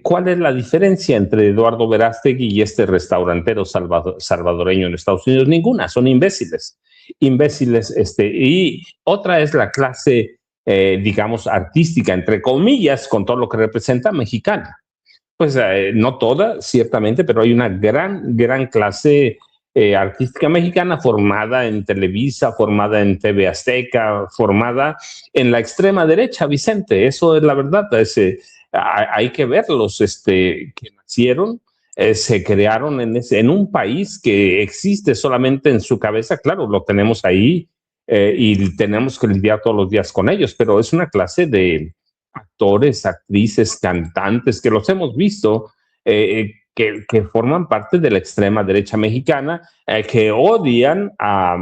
¿cuál es la diferencia entre Eduardo Verástegui y este restaurantero salvadoreño en Estados Unidos? Ninguna, son imbéciles, imbéciles, y otra es la clase digamos, artística, entre comillas, con todo lo que representa mexicana. Pues no toda, ciertamente, pero hay una gran clase artística mexicana formada en Televisa, formada en TV Azteca, formada en la extrema derecha, Vicente. Eso es la verdad. Hay que verlos, que nacieron, se crearon en un país que existe solamente en su cabeza. Claro, lo tenemos ahí y tenemos que lidiar todos los días con ellos, pero es una clase de actores, actrices, cantantes que los hemos visto, que forman parte de la extrema derecha mexicana, que odian a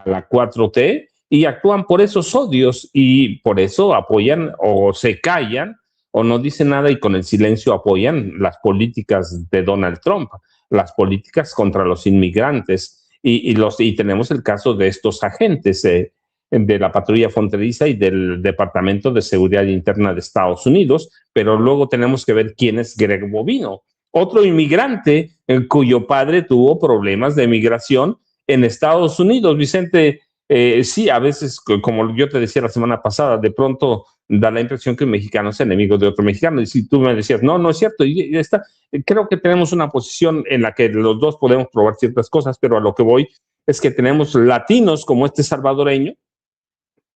la 4T y actúan por esos odios y por eso apoyan o se callan o no dicen nada y con el silencio apoyan las políticas de Donald Trump, las políticas contra los inmigrantes y tenemos el caso de estos agentes de la patrulla fronteriza y del Departamento de Seguridad Interna de Estados Unidos, pero luego tenemos que ver quién es Greg Bovino, otro inmigrante cuyo padre tuvo problemas de migración en Estados Unidos. Vicente, sí, a veces, como yo te decía la semana pasada, de pronto da la impresión que un mexicano es enemigo de otro mexicano. Y si tú me decías, no es cierto, creo que tenemos una posición en la que los dos podemos probar ciertas cosas, pero a lo que voy es que tenemos latinos como este salvadoreño,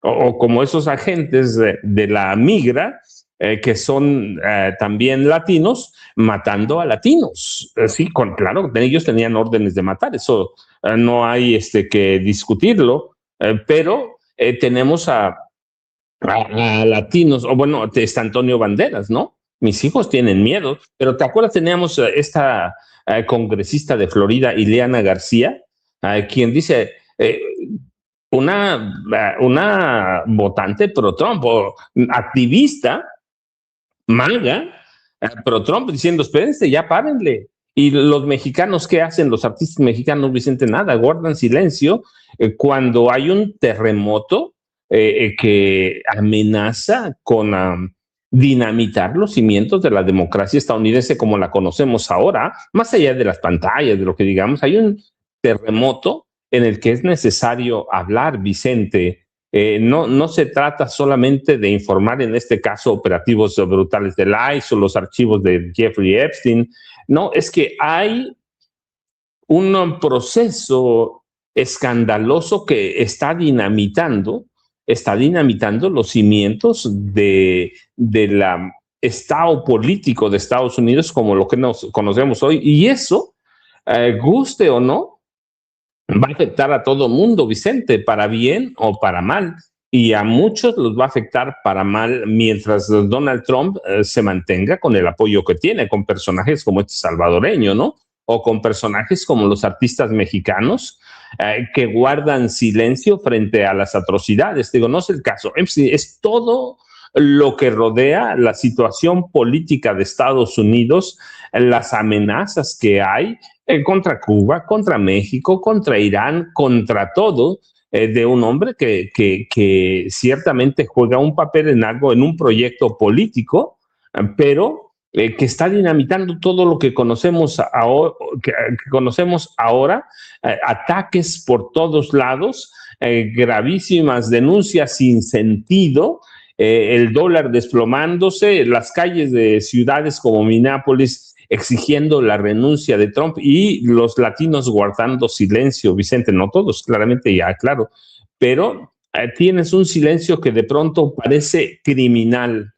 o como esos agentes de la migra, que son también latinos, matando a latinos. Sí, claro, ellos tenían órdenes de matar, eso no hay que discutirlo, pero tenemos a latinos, o bueno, está Antonio Banderas, ¿no? Mis hijos tienen miedo, pero ¿te acuerdas? Teníamos esta congresista de Florida, Ileana García, quien dice... una votante pro-Trump o activista manga pro-Trump diciendo, espérense, ya párenle. Y los mexicanos, ¿qué hacen? Los artistas mexicanos, Vicente, nada, guardan silencio cuando hay un terremoto que amenaza con dinamitar los cimientos de la democracia estadounidense como la conocemos ahora, más allá de las pantallas, de lo que digamos, hay un terremoto en el que es necesario hablar, Vicente. No se trata solamente de informar, en este caso, operativos brutales del ICE o los archivos de Jeffrey Epstein. No, es que hay un proceso escandaloso que está dinamitando los cimientos del estado político de Estados Unidos como lo que nos conocemos hoy. Y eso, guste o no, va a afectar a todo mundo, Vicente, para bien o para mal. Y a muchos los va a afectar para mal mientras Donald Trump se mantenga con el apoyo que tiene, con personajes como este salvadoreño, ¿no? O con personajes como los artistas mexicanos que guardan silencio frente a las atrocidades. Digo, no es el caso. Es todo lo que rodea la situación política de Estados Unidos, las amenazas que hay contra Cuba, contra México, contra Irán, contra todo, de un hombre que ciertamente juega un papel en algo, en un proyecto político, pero que está dinamitando todo lo que conocemos ahora, ataques por todos lados, gravísimas denuncias sin sentido, el dólar desplomándose, las calles de ciudades como Minneapolis exigiendo la renuncia de Trump y los latinos guardando silencio, Vicente, no todos, claramente ya, claro, pero tienes un silencio que de pronto parece criminal,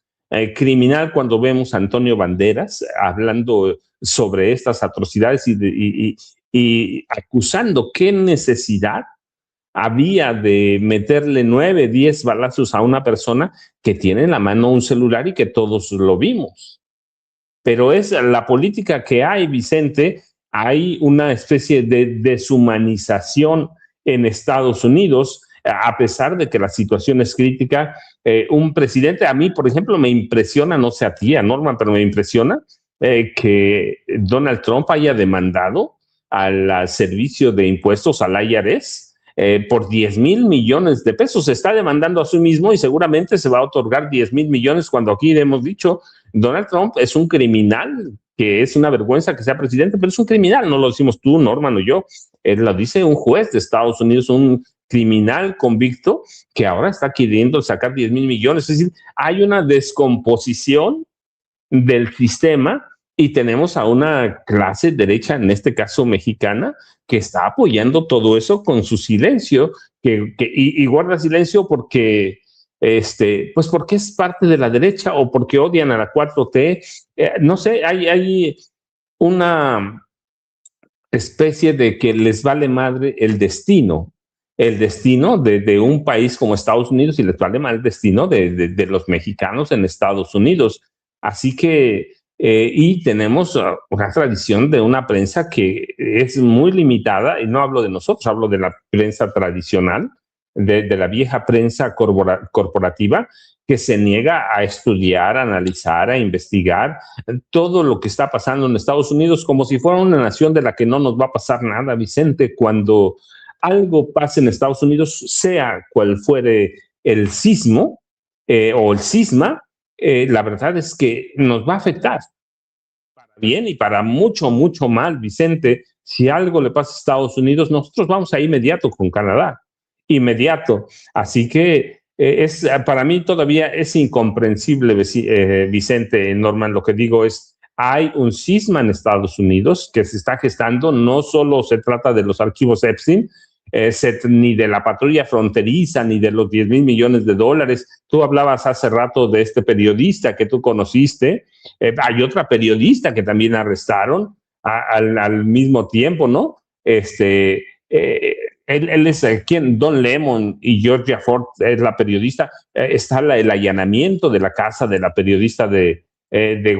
criminal cuando vemos a Antonio Banderas hablando sobre estas atrocidades y acusando qué necesidad había de meterle 9, 10 balazos a una persona que tiene en la mano un celular y que todos lo vimos. pero es la política que hay, Vicente. Hay una especie de deshumanización en Estados Unidos, a pesar de que la situación es crítica. Un presidente, a mí, por ejemplo, me impresiona, no sé a ti, a Norman, pero me impresiona que Donald Trump haya demandado al servicio de impuestos, al IRS, por 10,000 millones de pesos. Se está demandando a sí mismo y seguramente se va a otorgar 10,000 millones cuando aquí hemos dicho, Donald Trump es un criminal, que es una vergüenza que sea presidente, pero es un criminal, no lo decimos tú, Norman o yo, lo dice un juez de Estados Unidos, un criminal convicto que ahora está queriendo sacar 10,000 millones. Es decir, hay una descomposición del sistema y tenemos a una clase derecha, en este caso mexicana, que está apoyando todo eso con su silencio, y guarda silencio porque, pues porque es parte de la derecha o porque odian a la 4T. No sé, hay una especie de que les vale madre el destino de un país como Estados Unidos, y les vale mal el destino de los mexicanos en Estados Unidos. Así que, y tenemos una tradición de una prensa que es muy limitada, y no hablo de nosotros, hablo de la prensa tradicional, de la vieja prensa corporativa, que se niega a estudiar, a analizar, a investigar todo lo que está pasando en Estados Unidos como si fuera una nación de la que no nos va a pasar nada, Vicente. Cuando algo pase en Estados Unidos, sea cual fuere el sismo o el cisma, la verdad es que nos va a afectar para bien y para mucho, mucho mal, Vicente. Si algo le pasa a Estados Unidos, nosotros vamos a inmediato con Canadá, inmediato. Así que para mí todavía es incomprensible, Vicente, Norman. Lo que digo es, hay un cisma en Estados Unidos que se está gestando. No solo se trata de los archivos Epstein, ni de la patrulla fronteriza, ni de los 10,000 millones de dólares. Tú hablabas hace rato de este periodista que tú conociste. Hay otra periodista que también arrestaron al mismo tiempo, ¿no? Él es quien, Don Lemon, y Georgia Ford es la periodista. Está el allanamiento de la casa de la periodista de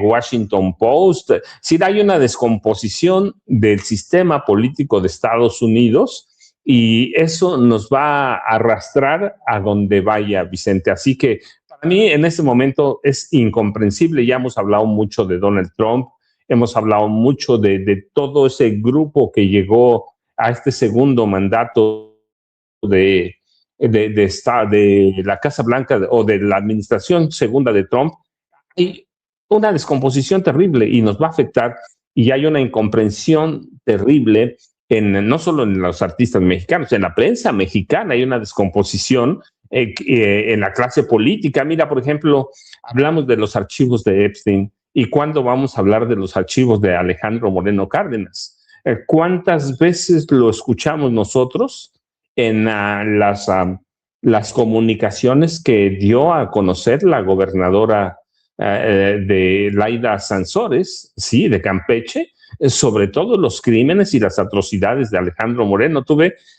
Washington Post. Sí, hay una descomposición del sistema político de Estados Unidos y eso nos va a arrastrar a donde vaya, Vicente. Así que para mí en este momento es incomprensible. Ya hemos hablado mucho de Donald Trump, hemos hablado mucho de todo ese grupo que llegó a este segundo mandato de la Casa Blanca o de la administración segunda de Trump. Y una descomposición terrible y nos va a afectar, y hay una incomprensión terrible no solo en los artistas mexicanos, en la prensa mexicana hay una descomposición en la clase política. Mira, por ejemplo, hablamos de los archivos de Epstein, y ¿cuándo vamos a hablar de los archivos de Alejandro Moreno Cárdenas? ¿Cuántas veces lo escuchamos nosotros en las comunicaciones que dio a conocer la gobernadora de Laida Sansores, sí, de Campeche, sobre todo los crímenes y las atrocidades de Alejandro Moreno?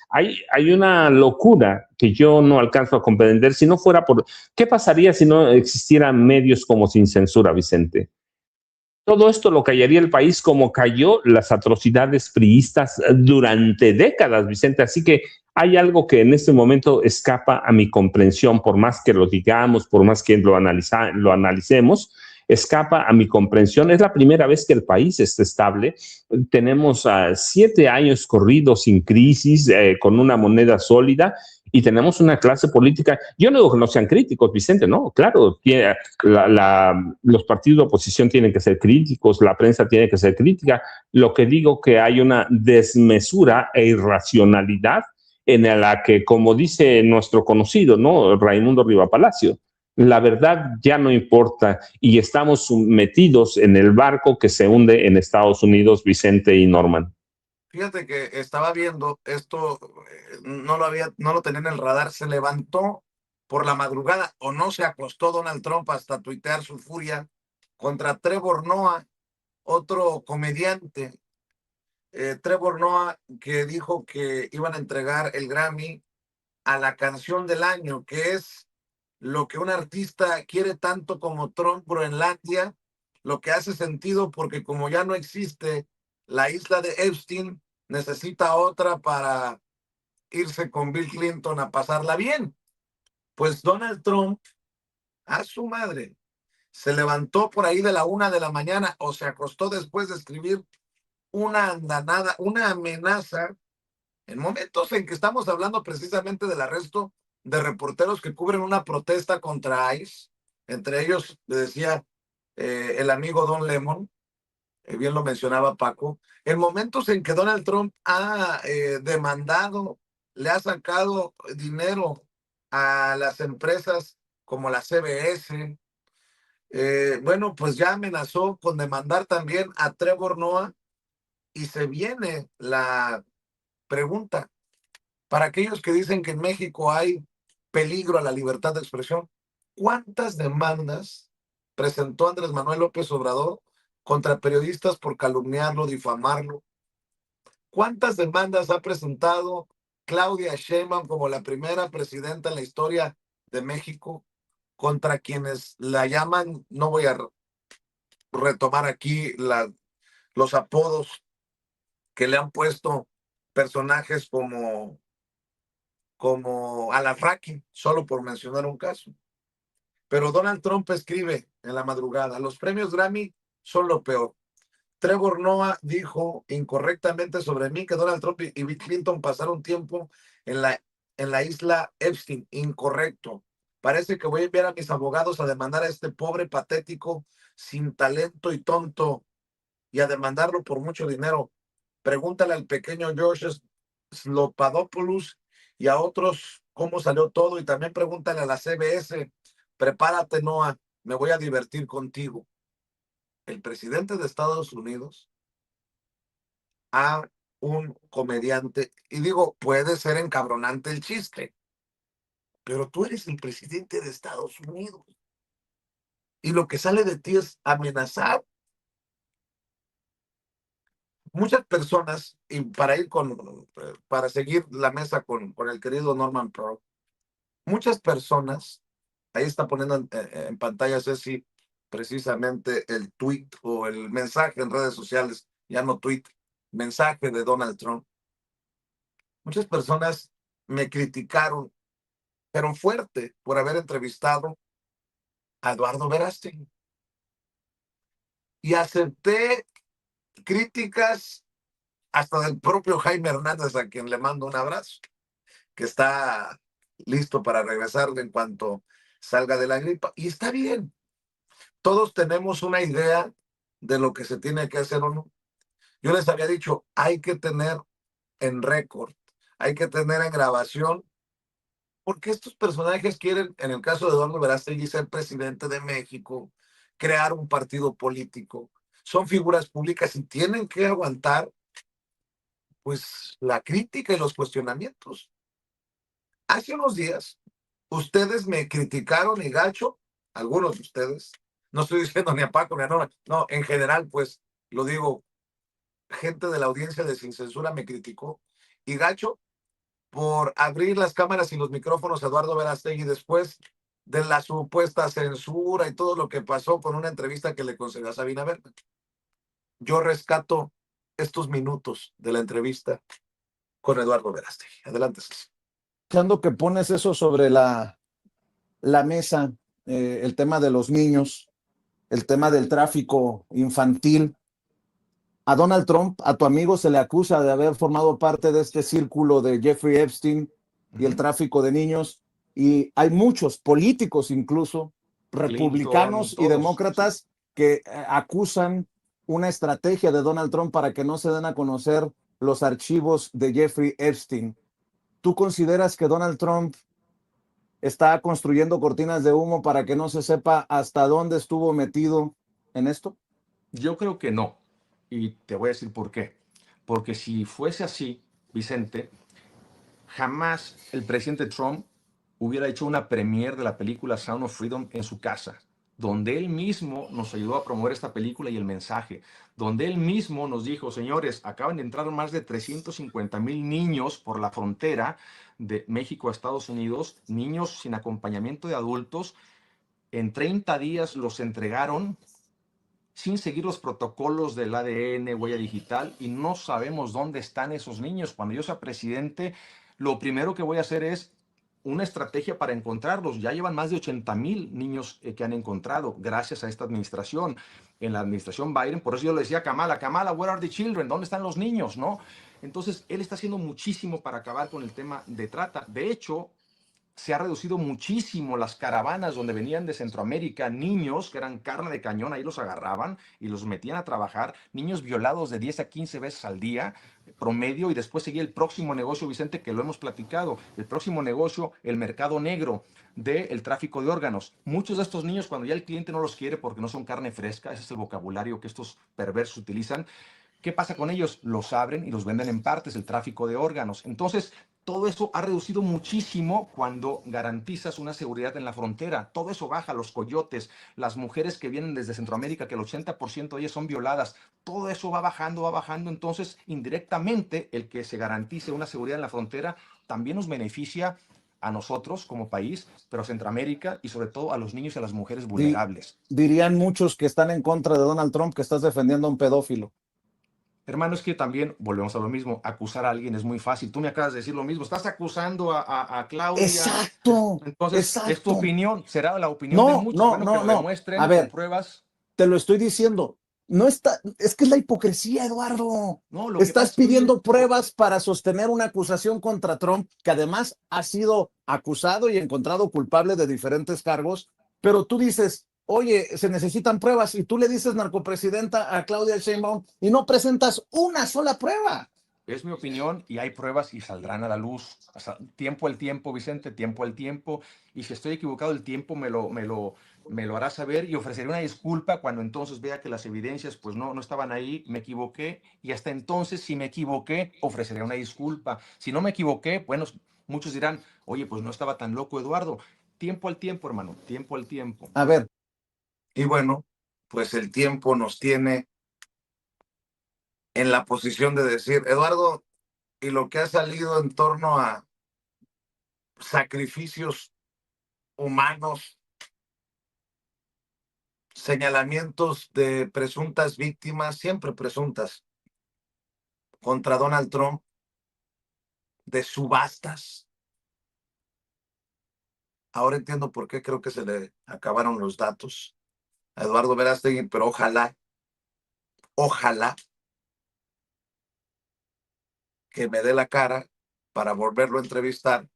Hay una locura que yo no alcanzo a comprender. Si no fuera por... ¿Qué pasaría si no existieran medios como Sin Censura, Vicente? Todo esto lo callaría el país como cayó las atrocidades priistas durante décadas, Vicente. Así que hay algo que en este momento escapa a mi comprensión, por más que lo digamos, por más que lo analicemos, escapa a mi comprensión. Es la primera vez que el país está estable. Tenemos 7 años corridos sin crisis, con una moneda sólida, y tenemos una clase política. Yo no digo que no sean críticos, Vicente, no, claro, los partidos de oposición tienen que ser críticos, la prensa tiene que ser crítica. Lo que digo que hay una desmesura e irracionalidad en la que, como dice nuestro conocido, ¿no?, Raimundo Riva Palacio, la verdad ya no importa y estamos metidos en el barco que se hunde en Estados Unidos, Vicente y Norman. Fíjate que estaba viendo esto, no lo tenía en el radar. Se levantó por la madrugada, o no se acostó Donald Trump hasta tuitear su furia contra Trevor Noah, otro comediante. Trevor Noah, que dijo que iban a entregar el Grammy a la canción del año, que es lo que un artista quiere tanto como Trump Groenlandia, lo que hace sentido porque como ya no existe la isla de Epstein, necesita otra para irse con Bill Clinton a pasarla bien. Pues Donald Trump, a su madre, se levantó por ahí de la 1 de la mañana o se acostó después de escribir una andanada, una amenaza, en momentos en que estamos hablando precisamente del arresto de reporteros que cubren una protesta contra ICE, entre ellos, le decía el amigo Don Lemon, bien lo mencionaba Paco, en momentos en que Donald Trump ha demandado, le ha sacado dinero a las empresas como la CBS, bueno, pues ya amenazó con demandar también a Trevor Noah y se viene la pregunta para aquellos que dicen que en México hay peligro a la libertad de expresión. ¿Cuántas demandas presentó Andrés Manuel López Obrador contra periodistas por calumniarlo, difamarlo? ¿Cuántas demandas ha presentado Claudia Sheinbaum como la primera presidenta en la historia de México contra quienes la llaman, no voy a retomar aquí los apodos que le han puesto personajes como Alarraqui, solo por mencionar un caso? Pero Donald Trump escribe en la madrugada, los premios Grammy son lo peor. Trevor Noah dijo incorrectamente sobre mí que Donald Trump y Bill Clinton pasaron tiempo en la isla Epstein. Incorrecto. Parece que voy a enviar a mis abogados a demandar a este pobre patético sin talento y tonto y a demandarlo por mucho dinero. Pregúntale al pequeño George Slopadopoulos y a otros cómo salió todo y también pregúntale a la CBS. Prepárate, Noah, me voy a divertir contigo. El presidente de Estados Unidos a un comediante, y digo, puede ser encabronante el chiste, pero tú eres el presidente de Estados Unidos y lo que sale de ti es amenazar. Muchas personas, y para seguir la mesa con el querido Norman Pearl, muchas personas, ahí está poniendo en pantalla Ceci precisamente el tweet o el mensaje en redes sociales, ya no tweet, mensaje de Donald Trump. Muchas personas me criticaron, pero fuerte, por haber entrevistado a Eduardo Verástegui. Y acepté críticas hasta del propio Jaime Hernández, a quien le mando un abrazo, que está listo para regresar en cuanto salga de la gripa. Y está bien. Todos tenemos una idea de lo que se tiene que hacer o no. Yo les había dicho, hay que tener en récord, hay que tener en grabación, porque estos personajes quieren, en el caso de Eduardo Verástegui, ser presidente de México, crear un partido político. Son figuras públicas y tienen que aguantar, pues, la crítica y los cuestionamientos. Hace unos días, ustedes me criticaron y gacho, algunos de ustedes, no estoy diciendo ni a Paco ni a Nora, no, en general, pues, lo digo, gente de la audiencia de Sin Censura me criticó y gacho por abrir las cámaras y los micrófonos a Eduardo Verástegui después de la supuesta censura y todo lo que pasó con una entrevista que le concedió a Sabina Berman. Yo rescato estos minutos de la entrevista con Eduardo Verástegui. Adelante, Ceci. Pensando que pones eso sobre la mesa, el tema de los niños, el tema del tráfico infantil. A Donald Trump, a tu amigo, se le acusa de haber formado parte de este círculo de Jeffrey Epstein y el tráfico de niños. Y hay muchos políticos, incluso republicanos Clinton, y todos, demócratas, sí, que acusan una estrategia de Donald Trump para que no se den a conocer los archivos de Jeffrey Epstein. ¿Tú consideras que Donald Trump está construyendo cortinas de humo para que no se sepa hasta dónde estuvo metido en esto? Yo creo que no. Y te voy a decir por qué. Porque si fuese así, Vicente, jamás el presidente Trump hubiera hecho una premiere de la película Sound of Freedom en su casa, donde él mismo nos ayudó a promover esta película y el mensaje, donde él mismo nos dijo, señores, acaban de entrar más de 350,000 niños por la frontera de México a Estados Unidos, niños sin acompañamiento de adultos. En 30 días los entregaron sin seguir los protocolos del ADN, huella digital, y no sabemos dónde están esos niños. Cuando yo sea presidente, lo primero que voy a hacer es una estrategia para encontrarlos. Ya llevan más de 80,000 niños que han encontrado gracias a esta administración. En la administración Biden, por eso yo le decía a Kamala, Kamala, where are the children? ¿Dónde están los niños? ¿No? Entonces, él está haciendo muchísimo para acabar con el tema de trata. De hecho, se ha reducido muchísimo las caravanas donde venían de Centroamérica niños que eran carne de cañón, ahí los agarraban y los metían a trabajar, niños violados de 10 a 15 veces al día promedio, y después seguía el próximo negocio, Vicente, que lo hemos platicado, el próximo negocio, el mercado negro del tráfico de órganos. Muchos de estos niños, cuando ya el cliente no los quiere porque no son carne fresca, ese es el vocabulario que estos perversos utilizan, ¿qué pasa con ellos? Los abren y los venden en partes, el tráfico de órganos. Entonces, todo eso ha reducido muchísimo cuando garantizas una seguridad en la frontera. Todo eso baja, los coyotes, las mujeres que vienen desde Centroamérica, que el 80% de ellas son violadas. Todo eso va bajando, va bajando. Entonces, indirectamente, el que se garantice una seguridad en la frontera también nos beneficia a nosotros como país, pero a Centroamérica y sobre todo a los niños y a las mujeres vulnerables. Dirían muchos que están en contra de Donald Trump que estás defendiendo a un pedófilo. Hermano, es que también volvemos a lo mismo. Acusar a alguien es muy fácil. Tú me acabas de decir lo mismo. Estás acusando a Claudia. Exacto. Entonces, ¿es tu opinión? ¿Será la opinión de No, muchos? no, Bueno, no, que lo no. demuestren A ver, con pruebas. te lo estoy diciendo. No está, es que es la hipocresía, Eduardo. No, lo que Estás pasa es que, pidiendo oye, pruebas para sostener una acusación contra Trump, que además ha sido acusado y encontrado culpable de diferentes cargos, pero tú dices, oye, se necesitan pruebas, y tú le dices narcopresidenta a Claudia Sheinbaum y no presentas una sola prueba. es mi opinión y hay pruebas y saldrán a la luz. O sea, tiempo al tiempo, Vicente, tiempo al tiempo. Y si estoy equivocado, el tiempo me lo hará saber y ofreceré una disculpa cuando entonces vea que las evidencias pues no estaban ahí, me equivoqué, y hasta entonces, si me equivoqué, ofreceré una disculpa. Si no me equivoqué, bueno, muchos dirán, oye, pues no estaba tan loco Eduardo. Tiempo al tiempo, hermano, tiempo al tiempo. A ver. Y bueno, pues el tiempo nos tiene en la posición de decir, Eduardo, y lo que ha salido en torno a sacrificios humanos, señalamientos de presuntas víctimas, siempre presuntas, contra Donald Trump, de subastas. Ahora entiendo por qué creo que se le acabaron los datos a Eduardo Verástegui, pero ojalá que me dé la cara para volverlo a entrevistar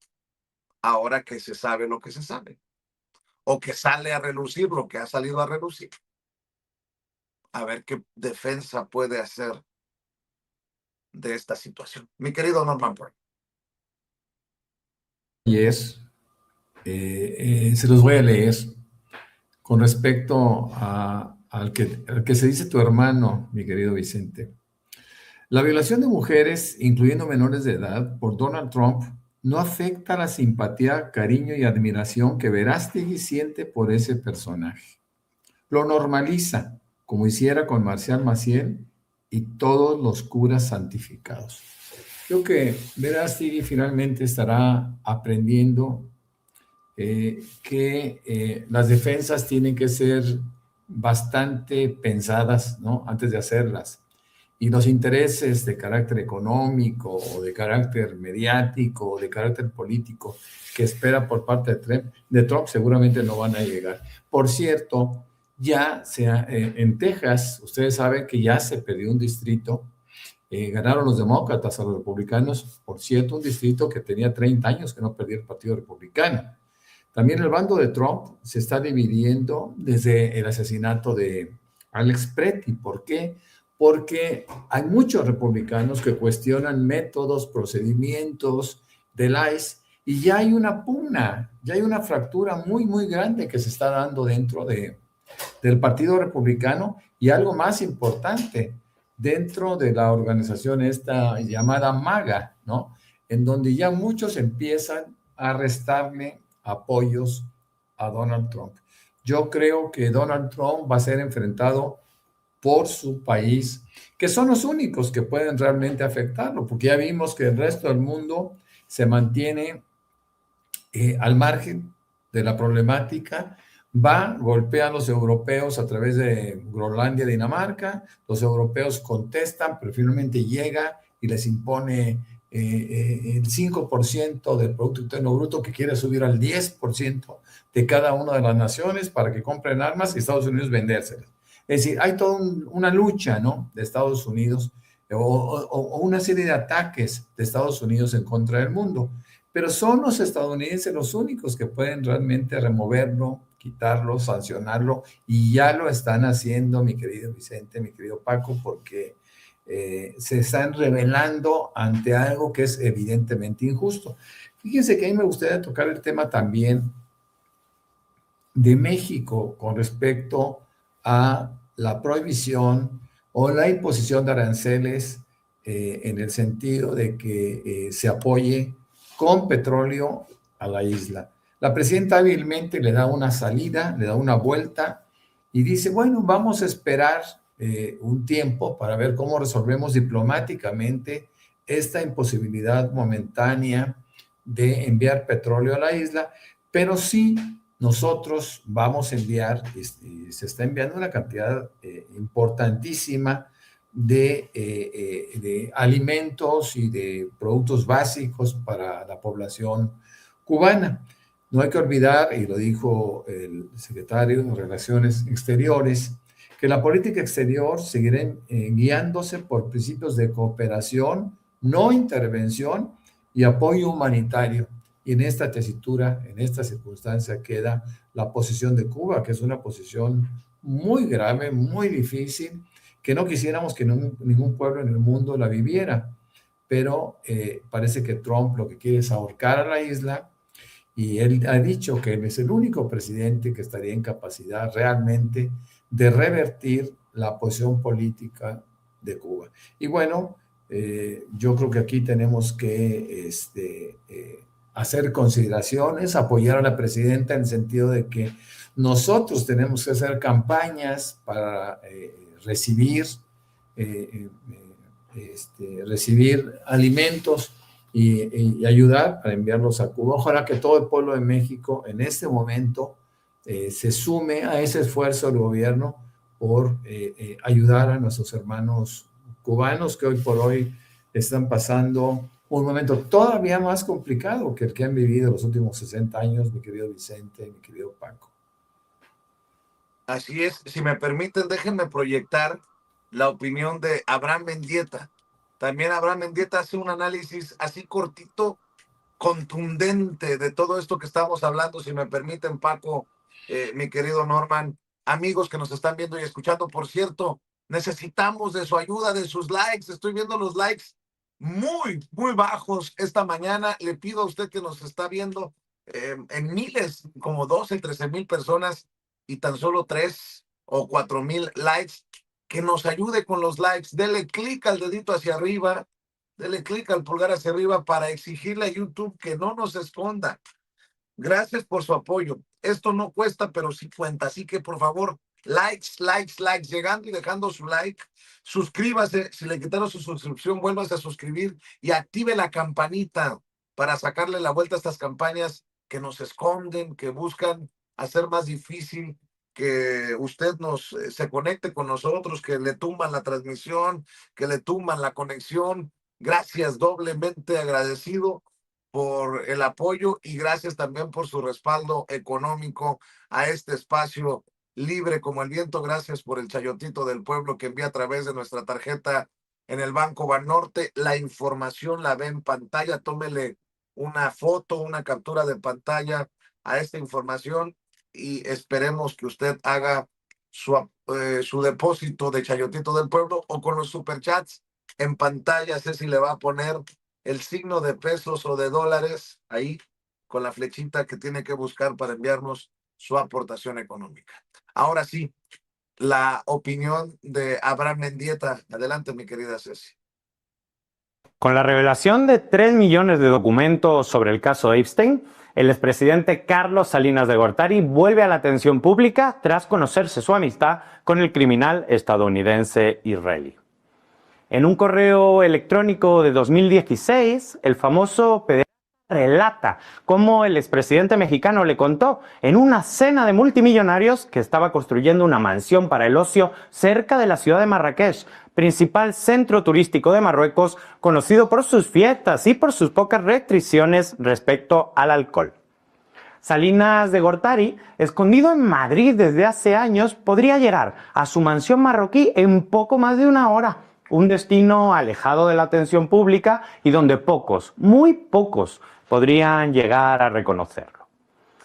ahora que se sabe lo que se sabe, o que sale a relucir lo que ha salido a relucir. A ver qué defensa puede hacer de esta situación. Mi querido Norman Brown. Y se los voy a leer con respecto al que se dice tu hermano, mi querido Vicente. La violación de mujeres, incluyendo menores de edad, por Donald Trump, no afecta la simpatía, cariño y admiración que Verástegui siente por ese personaje. Lo normaliza, como hiciera con Marcial Maciel y todos los curas santificados. Creo que Verástegui finalmente estará aprendiendo que las defensas tienen que ser bastante pensadas, ¿no?, antes de hacerlas. Y los intereses de carácter económico o de carácter mediático o de carácter político que espera por parte de Trump seguramente no van a llegar. Por cierto, ya en Texas, ustedes saben que ya se perdió un distrito. Ganaron los demócratas a los republicanos, por cierto, un distrito que tenía 30 años que no perdía el Partido Republicano. También el bando de Trump se está dividiendo desde el asesinato de Alex Preti. ¿Por qué? Porque hay muchos republicanos que cuestionan métodos, procedimientos del ICE, y ya hay una pugna, ya hay una fractura muy, muy grande que se está dando dentro del Partido Republicano, y algo más importante, dentro de la organización esta llamada MAGA, ¿no?, en donde ya muchos empiezan a restarle apoyos a Donald Trump. Yo creo que Donald Trump va a ser enfrentado por su país, que son los únicos que pueden realmente afectarlo, porque ya vimos que el resto del mundo se mantiene al margen de la problemática, va, golpea a los europeos a través de Groenlandia, Dinamarca, los europeos contestan, pero finalmente llega y les impone el 5% del Producto Interno Bruto, que quiere subir al 10% de cada una de las naciones para que compren armas y Estados Unidos vendérselas. Es decir, hay toda una lucha, ¿no?, de Estados Unidos o una serie de ataques de Estados Unidos en contra del mundo. Pero son los estadounidenses los únicos que pueden realmente removerlo, quitarlo, sancionarlo, y ya lo están haciendo, mi querido Vicente, mi querido Paco, porque se están rebelando ante algo que es evidentemente injusto. Fíjense que a mí me gustaría tocar el tema también de México con respecto a la prohibición o la imposición de aranceles en el sentido de que se apoye con petróleo a la isla. La presidenta hábilmente le da una salida, le da una vuelta y dice, bueno, vamos a esperar un tiempo para ver cómo resolvemos diplomáticamente esta imposibilidad momentánea de enviar petróleo a la isla, pero sí nosotros vamos a enviar, y se está enviando una cantidad importantísima de alimentos y de productos básicos para la población cubana. No hay que olvidar, y lo dijo el secretario de Relaciones Exteriores, que la política exterior seguirá guiándose por principios de cooperación, no intervención y apoyo humanitario. Y en esta tesitura, en esta circunstancia, queda la posición de Cuba, que es una posición muy grave, muy difícil, que no quisiéramos que ningún pueblo en el mundo la viviera. Pero parece que Trump lo que quiere es ahorcar a la isla, y él ha dicho que él es el único presidente que estaría en capacidad realmente de revertir la posición política de Cuba. Y bueno, yo creo que aquí tenemos que hacer consideraciones, apoyar a la presidenta en el sentido de que nosotros tenemos que hacer campañas para recibir alimentos y ayudar para enviarlos a Cuba. Ojalá que todo el pueblo de México en este momento se sume a ese esfuerzo del gobierno por ayudar a nuestros hermanos cubanos que hoy por hoy están pasando un momento todavía más complicado que el que han vivido los últimos 60 años, mi querido Vicente, mi querido Paco. Así es. Si me permiten, déjenme proyectar la opinión de Abraham Mendieta. También Abraham Mendieta hace un análisis así cortito, contundente de todo esto que estamos hablando. Si me permiten, Paco, mi querido Norman, amigos que nos están viendo y escuchando, por cierto, necesitamos de su ayuda, de sus likes. Estoy viendo los likes muy, muy bajos esta mañana. Le pido a usted que nos está viendo en miles, como 12, 13,000 personas y tan solo 3 o 4,000 likes, que nos ayude con los likes. Dele clic al dedito hacia arriba, dele clic al pulgar hacia arriba para exigirle a YouTube que no nos esconda. Gracias por su apoyo. Esto no cuesta, pero sí cuenta. Así que, por favor, likes, llegando y dejando su like. Suscríbase. Si le quitaron su suscripción, vuélvase a suscribir y active la campanita para sacarle la vuelta a estas campañas que nos esconden, que buscan hacer más difícil que usted se conecte con nosotros, que le tumban la transmisión, que le tumban la conexión. Gracias, doblemente agradecido por el apoyo y gracias también por su respaldo económico a este espacio libre como el viento. Gracias por el chayotito del pueblo que envía a través de nuestra tarjeta en el Banco Banorte. La información la ve en pantalla. Tómele una foto, una captura de pantalla a esta información y esperemos que usted haga su depósito de chayotito del pueblo o con los superchats en pantalla. Ceci le va a poner el signo de pesos o de dólares ahí con la flechita que tiene que buscar para enviarnos su aportación económica. Ahora sí, la opinión de Abraham Mendieta. Adelante, mi querida Ceci. Con la revelación de 3 millones de documentos sobre el caso Epstein, el expresidente Carlos Salinas de Gortari vuelve a la atención pública tras conocerse su amistad con el criminal estadounidense israelí. En un correo electrónico de 2016, el famoso pederasta relata cómo el expresidente mexicano le contó en una cena de multimillonarios que estaba construyendo una mansión para el ocio cerca de la ciudad de Marrakech, principal centro turístico de Marruecos, conocido por sus fiestas y por sus pocas restricciones respecto al alcohol. Salinas de Gortari, escondido en Madrid desde hace años, podría llegar a su mansión marroquí en poco más de una hora. Un destino alejado de la atención pública y donde pocos, muy pocos, podrían llegar a reconocerlo.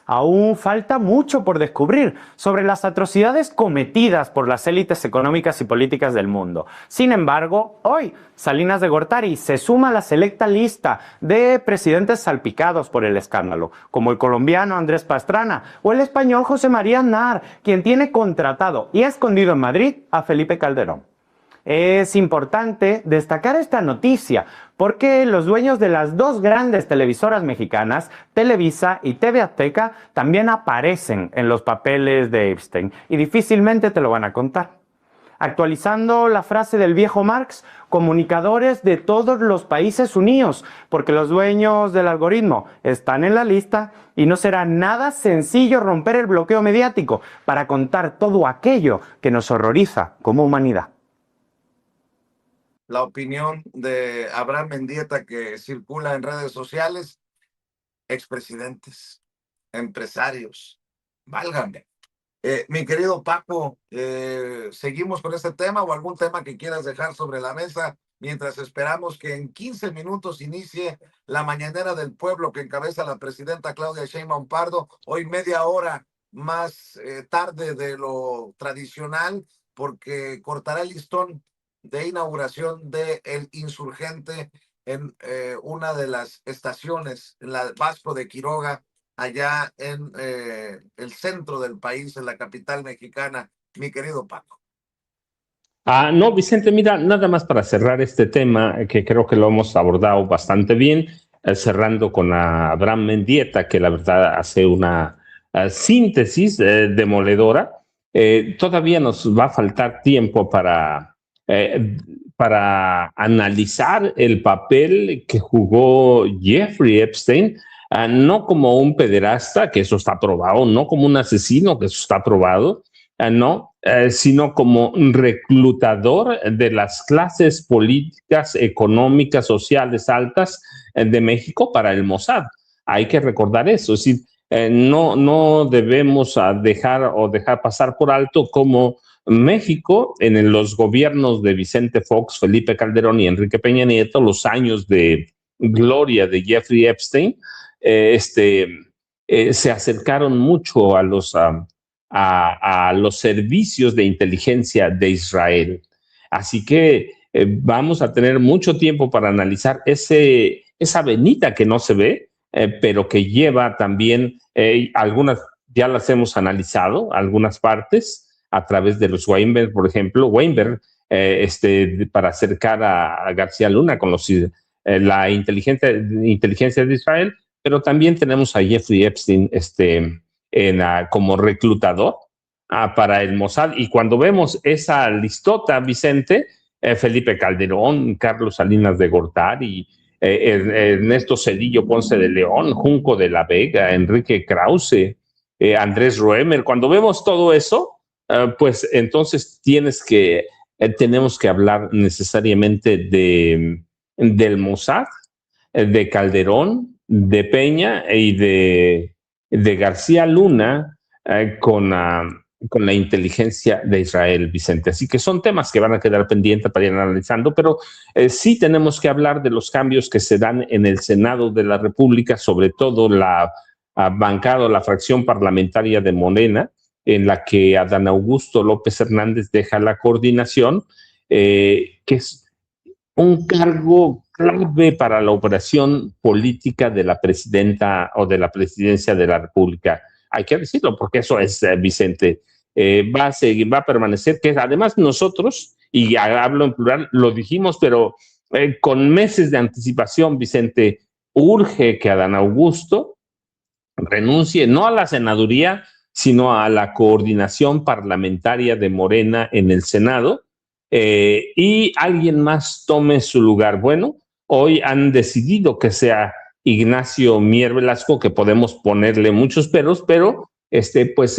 Aún falta mucho por descubrir sobre las atrocidades cometidas por las élites económicas y políticas del mundo. Sin embargo, hoy Salinas de Gortari se suma a la selecta lista de presidentes salpicados por el escándalo, como el colombiano Andrés Pastrana o el español José María Aznar, quien tiene contratado y escondido en Madrid a Felipe Calderón. Es importante destacar esta noticia porque los dueños de las dos grandes televisoras mexicanas, Televisa y TV Azteca, también aparecen en los papeles de Epstein y difícilmente te lo van a contar. Actualizando la frase del viejo Marx, comunicadores de todos los países unidos, porque los dueños del algoritmo están en la lista y no será nada sencillo romper el bloqueo mediático para contar todo aquello que nos horroriza como humanidad. La opinión de Abraham Mendieta que circula en redes sociales, expresidentes, empresarios, válgame. Mi querido Paco, ¿seguimos con este tema o algún tema que quieras dejar sobre la mesa mientras esperamos que en 15 minutos inicie la mañanera del pueblo que encabeza la presidenta Claudia Sheinbaum Pardo, hoy media hora más tarde de lo tradicional porque cortará el listón de inauguración de El Insurgente en una de las estaciones, en la Vasco de Quiroga, allá en el centro del país, en la capital mexicana, mi querido Paco. No, Vicente, mira, nada más para cerrar este tema, que creo que lo hemos abordado bastante bien, cerrando con Abraham Mendieta, que la verdad hace una síntesis demoledora. Todavía nos va a faltar tiempo para analizar el papel que jugó Jeffrey Epstein, no como un pederasta, que eso está probado, no como un asesino, que eso está probado, sino como un reclutador de las clases políticas, económicas, sociales altas de México para el Mossad. Hay que recordar eso, es decir, no debemos dejar pasar por alto como México, en los gobiernos de Vicente Fox, Felipe Calderón y Enrique Peña Nieto, los años de gloria de Jeffrey Epstein, se acercaron mucho a los servicios de inteligencia de Israel. Así que vamos a tener mucho tiempo para analizar esa venita que no se ve, pero que lleva también algunas, ya las hemos analizado, algunas partes, a través de los Weinberg, por ejemplo, para acercar a García Luna con la inteligencia de Israel, pero también tenemos a Jeffrey Epstein como reclutador para el Mossad. Y cuando vemos esa listota, Vicente, Felipe Calderón, Carlos Salinas de Gortari, Ernesto Zedillo Ponce de León, Junco de la Vega, Enrique Krause, Andrés Roemer, cuando vemos todo eso, pues entonces tenemos que hablar necesariamente del Mossad, de Calderón, de Peña y de García Luna con la inteligencia de Israel, Vicente. Así que son temas que van a quedar pendientes para ir analizando, pero sí tenemos que hablar de los cambios que se dan en el Senado de la República, sobre todo la bancada, la fracción parlamentaria de Morena, en la que Adán Augusto López Hernández deja la coordinación, que es un cargo clave para la operación política de la presidenta o de la presidencia de la República. Hay que decirlo, porque eso es, Vicente, va a permanecer, que además nosotros, y hablo en plural, lo dijimos, pero con meses de anticipación, Vicente, urge que Adán Augusto renuncie no a la senaduría, sino a la coordinación parlamentaria de Morena en el Senado, y alguien más tome su lugar. Bueno, hoy han decidido que sea Ignacio Mier Velasco, que podemos ponerle muchos peros, pero pues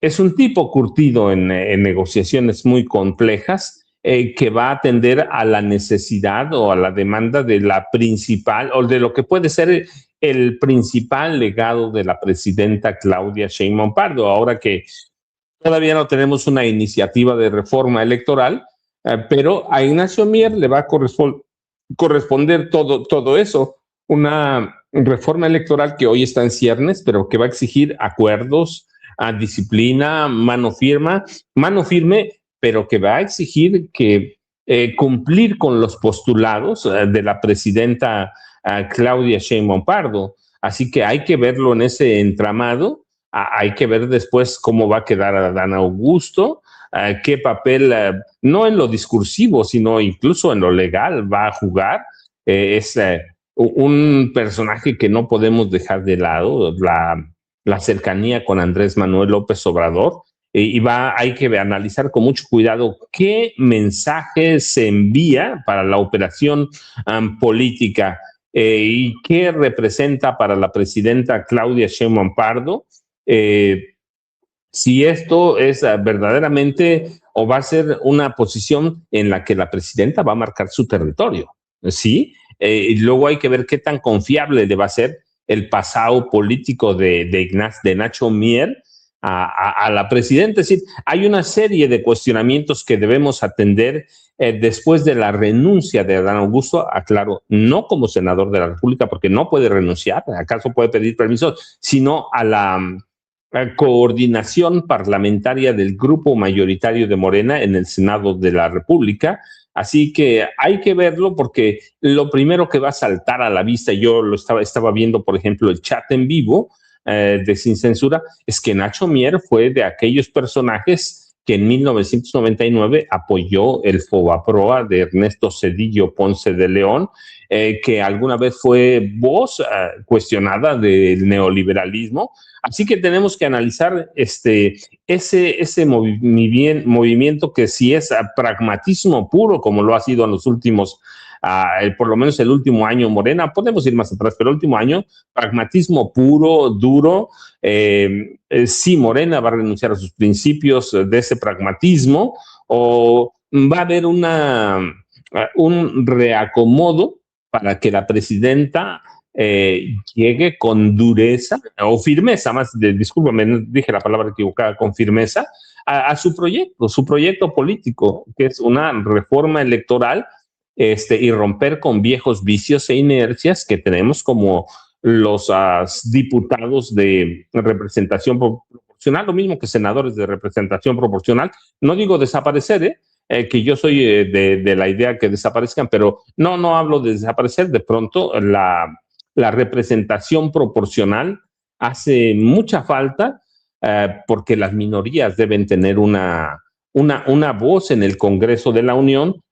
es un tipo curtido en negociaciones muy complejas, que va a atender a la necesidad o a la demanda de la principal, o de lo que puede ser el principal legado de la presidenta Claudia Sheinbaum Pardo, ahora que todavía no tenemos una iniciativa de reforma electoral, pero a Ignacio Mier le va a corresponder todo eso, una reforma electoral que hoy está en ciernes, pero que va a exigir acuerdos, a disciplina, mano firme, pero que va a exigir que cumplir con los postulados de la presidenta Claudia Sheinbaum Pardo. Así que hay que verlo en ese entramado. Hay que ver después cómo va a quedar Adán Augusto, qué papel, no en lo discursivo, sino incluso en lo legal va a jugar. Es un personaje que no podemos dejar de lado, la cercanía con Andrés Manuel López Obrador, y hay que analizar con mucho cuidado qué mensaje se envía para la operación política, y qué representa para la presidenta Claudia Sheinbaum Pardo, si esto es verdaderamente o va a ser una posición en la que la presidenta va a marcar su territorio, ¿sí? Y luego hay que ver qué tan confiable le va a ser el pasado político de Nacho Mier a la presidenta. Es decir, hay una serie de cuestionamientos que debemos atender después de la renuncia de Adán Augusto, aclaro, no como senador de la República, porque no puede renunciar, acaso puede pedir permiso, sino a la coordinación parlamentaria del grupo mayoritario de Morena en el Senado de la República. Así que hay que verlo, porque lo primero que va a saltar a la vista, yo lo estaba viendo, por ejemplo, el chat en vivo de Sin Censura, es que Nacho Mier fue de aquellos personajes que en 1999 apoyó el FOBAPROA de Ernesto Zedillo Ponce de León, que alguna vez fue voz cuestionada del neoliberalismo. Así que tenemos que analizar ese movimiento, que si es pragmatismo puro, como lo ha sido en los últimos, por lo menos el último año Morena, podemos ir más atrás, pero el último año, pragmatismo puro, duro. Si Morena va a renunciar a sus principios de ese pragmatismo, o va a haber un reacomodo para que la presidenta llegue con dureza o firmeza, discúlpame, dije la palabra equivocada, con firmeza, a su proyecto político, que es una reforma electoral, y romper con viejos vicios e inercias que tenemos como los diputados de representación proporcional, lo mismo que senadores de representación proporcional. No digo desaparecer, que yo soy de la idea que desaparezcan, pero no hablo de desaparecer. De pronto la representación proporcional hace mucha falta, porque las minorías deben tener una voz en el Congreso de la Unión,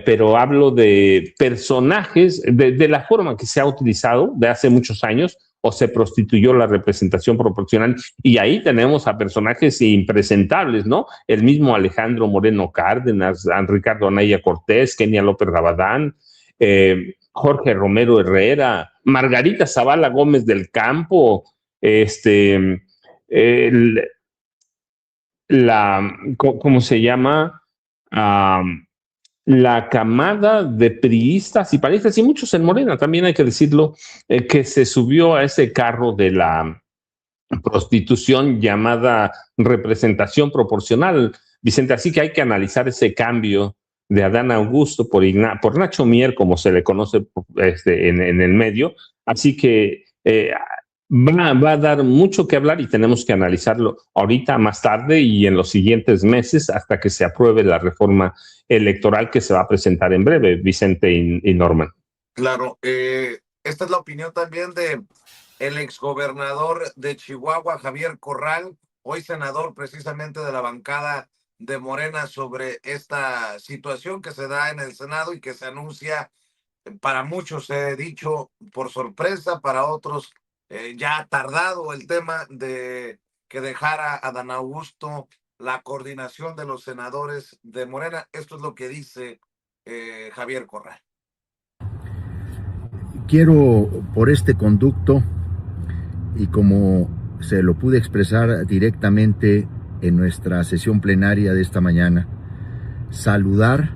pero hablo de personajes, de la forma que se ha utilizado de hace muchos años, o se prostituyó la representación proporcional, y ahí tenemos a personajes impresentables, ¿no? El mismo Alejandro Moreno Cárdenas, Ricardo Anaya Cortés, Kenia López Rabadán, Jorge Romero Herrera, Margarita Zavala Gómez del Campo, ¿cómo se llama? La camada de priistas y panistas, y muchos en Morena, también hay que decirlo, que se subió a ese carro de la prostitución llamada representación proporcional, Vicente. Así que hay que analizar ese cambio de Adán Augusto por Nacho Mier, como se le conoce en el medio. Así que va a dar mucho que hablar, y tenemos que analizarlo ahorita, más tarde y en los siguientes meses, hasta que se apruebe la reforma electoral que se va a presentar en breve, Vicente y Norman. Claro, esta es la opinión también de el exgobernador de Chihuahua, Javier Corral, hoy senador precisamente de la bancada de Morena, sobre esta situación que se da en el Senado y que se anuncia, para muchos he dicho por sorpresa, para otros ya tardado, el tema de que dejara a Adán Augusto la coordinación de los senadores de Morena. Esto es lo que dice Javier Corral. Quiero, por este conducto, y como se lo pude expresar directamente en nuestra sesión plenaria de esta mañana, saludar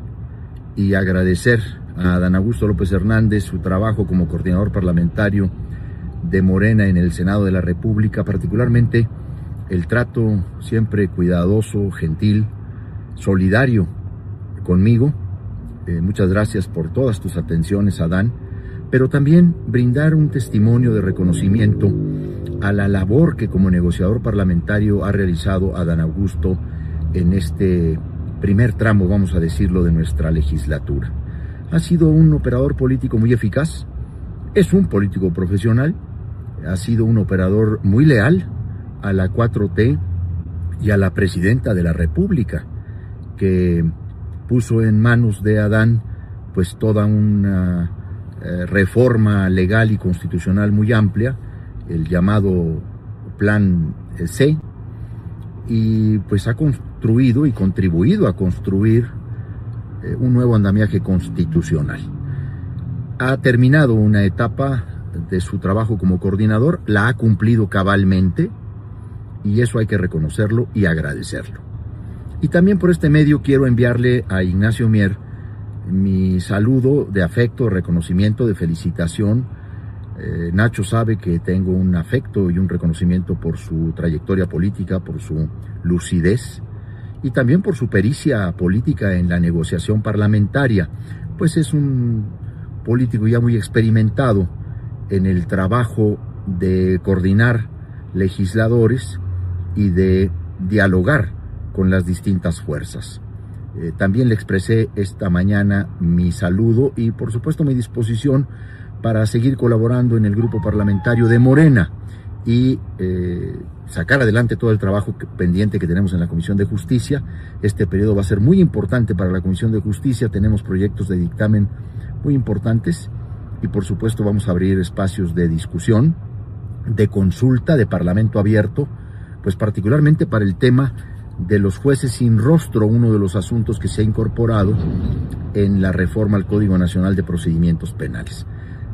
y agradecer a Adán Augusto López Hernández su trabajo como coordinador parlamentario de Morena en el Senado de la República, particularmente el trato siempre cuidadoso, gentil, solidario conmigo. Muchas gracias por todas tus atenciones, Adán, pero también brindar un testimonio de reconocimiento a la labor que como negociador parlamentario ha realizado Adán Augusto en este primer tramo, vamos a decirlo, de nuestra legislatura. Ha sido un operador político muy eficaz, es un político profesional, ha sido un operador muy leal a la 4T y a la presidenta de la República, que puso en manos de Adán pues toda una reforma legal y constitucional muy amplia, el llamado Plan C, y pues ha construido y contribuido a construir un nuevo andamiaje constitucional. Ha terminado una etapa de su trabajo como coordinador, la ha cumplido cabalmente, y eso hay que reconocerlo y agradecerlo. Y también por este medio quiero enviarle a Ignacio Mier mi saludo de afecto, reconocimiento, de felicitación. Nacho sabe que tengo un afecto y un reconocimiento por su trayectoria política, por su lucidez y también por su pericia política en la negociación parlamentaria, pues es un político ya muy experimentado en el trabajo de coordinar legisladores y de dialogar con las distintas fuerzas. También le expresé esta mañana mi saludo y por supuesto mi disposición para seguir colaborando en el grupo parlamentario de Morena y sacar adelante todo el trabajo pendiente que tenemos en la Comisión de Justicia. Este periodo va a ser muy importante para la Comisión de Justicia, tenemos proyectos de dictamen muy importantes y por supuesto vamos a abrir espacios de discusión, de consulta, de parlamento abierto, pues particularmente para el tema de los jueces sin rostro, uno de los asuntos que se ha incorporado en la reforma al Código Nacional de Procedimientos Penales.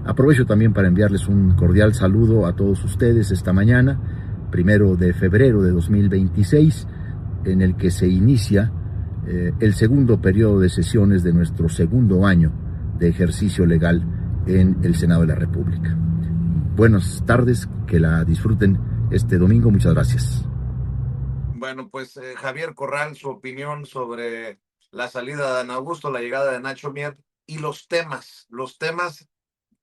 Aprovecho también para enviarles un cordial saludo a todos ustedes esta mañana, 1 de febrero de 2026, en el que se inicia el segundo periodo de sesiones de nuestro segundo año de ejercicio legal en el Senado de la República. Buenas tardes, que la disfruten este domingo, muchas gracias. Bueno, pues Javier Corral, su opinión sobre la salida de Adán Augusto, la llegada de Nacho Mier y los temas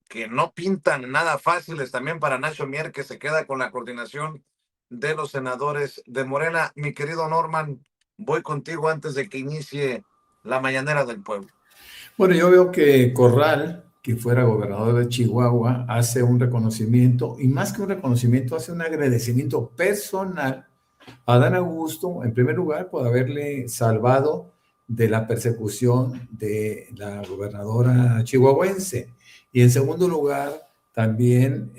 que no pintan nada fáciles también para Nacho Mier, que se queda con la coordinación de los senadores de Morena. Mi querido Norman, voy contigo antes de que inicie la mañanera del pueblo. Bueno, yo veo que Corral, que fuera gobernador de Chihuahua, hace un reconocimiento, y más que un reconocimiento, hace un agradecimiento personal a Adán Augusto, en primer lugar, por haberle salvado de la persecución de la gobernadora chihuahuense. Y en segundo lugar, también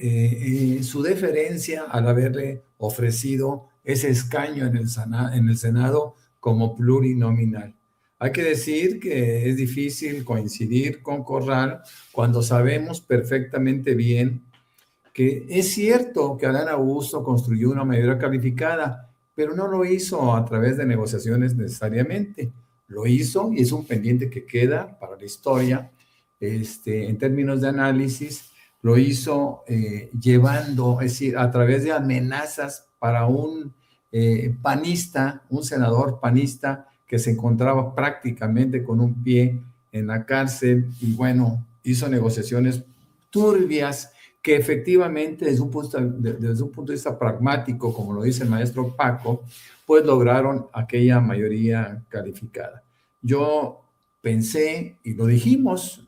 su deferencia al haberle ofrecido ese escaño en el Senado como plurinominal. Hay que decir que es difícil coincidir con Corral cuando sabemos perfectamente bien que es cierto que Adán Augusto construyó una mayoría calificada, pero no lo hizo a través de negociaciones necesariamente. Lo hizo y es un pendiente que queda para la historia. En términos de análisis, lo hizo llevando, es decir, a través de amenazas para un panista, un senador panista que se encontraba prácticamente con un pie en la cárcel y bueno, hizo negociaciones turbias que efectivamente desde un punto de vista pragmático, como lo dice el maestro Paco, pues lograron aquella mayoría calificada. Yo pensé, y lo dijimos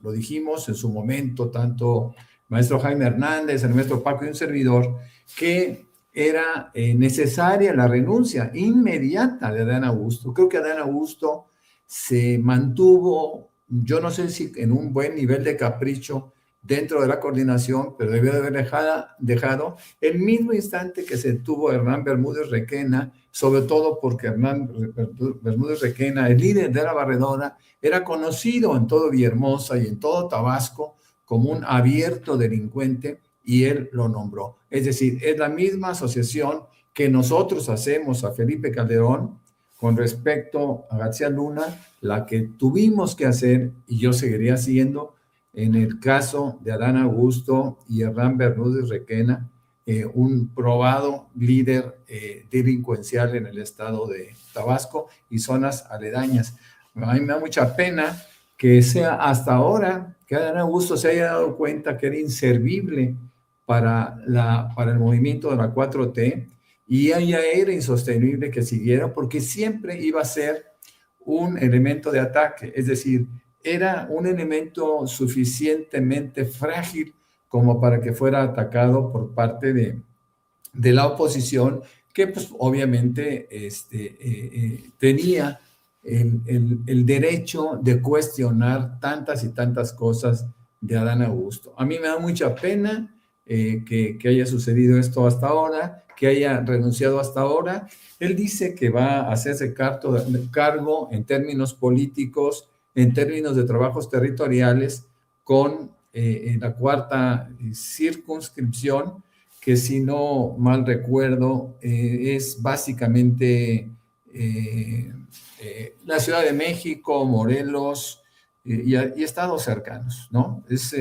en su momento, tanto el maestro Jaime Hernández, el maestro Paco y un servidor, que era necesaria la renuncia inmediata de Adán Augusto. Creo que Adán Augusto se mantuvo, yo no sé si en un buen nivel de capricho dentro de la coordinación, pero debió de haber dejado el mismo instante que se tuvo Hernán Bermúdez Requena, sobre todo porque Hernán Bermúdez Requena, el líder de la barredora, era conocido en todo Villahermosa y en todo Tabasco como un abierto delincuente y él lo nombró. Es decir, es la misma asociación que nosotros hacemos a Felipe Calderón con respecto a García Luna, la que tuvimos que hacer y yo seguiría haciendo en el caso de Adán Augusto y Hernán Bermúdez Requena, un probado líder delincuencial en el estado de Tabasco y zonas aledañas. A mí me da mucha pena que sea hasta ahora que Adán Augusto se haya dado cuenta que era inservible para el movimiento de la 4T y ya era insostenible que siguiera porque siempre iba a ser un elemento de ataque, es decir, era un elemento suficientemente frágil como para que fuera atacado por parte de la oposición, que pues obviamente tenía el derecho de cuestionar tantas y tantas cosas de Adán Augusto. A mí me da mucha pena que haya sucedido esto hasta ahora, que haya renunciado hasta ahora. Él dice que va a hacerse cargo en términos políticos, en términos de trabajos territoriales, con la cuarta circunscripción, que si no mal recuerdo, es básicamente la Ciudad de México, Morelos y estados cercanos, ¿no? Es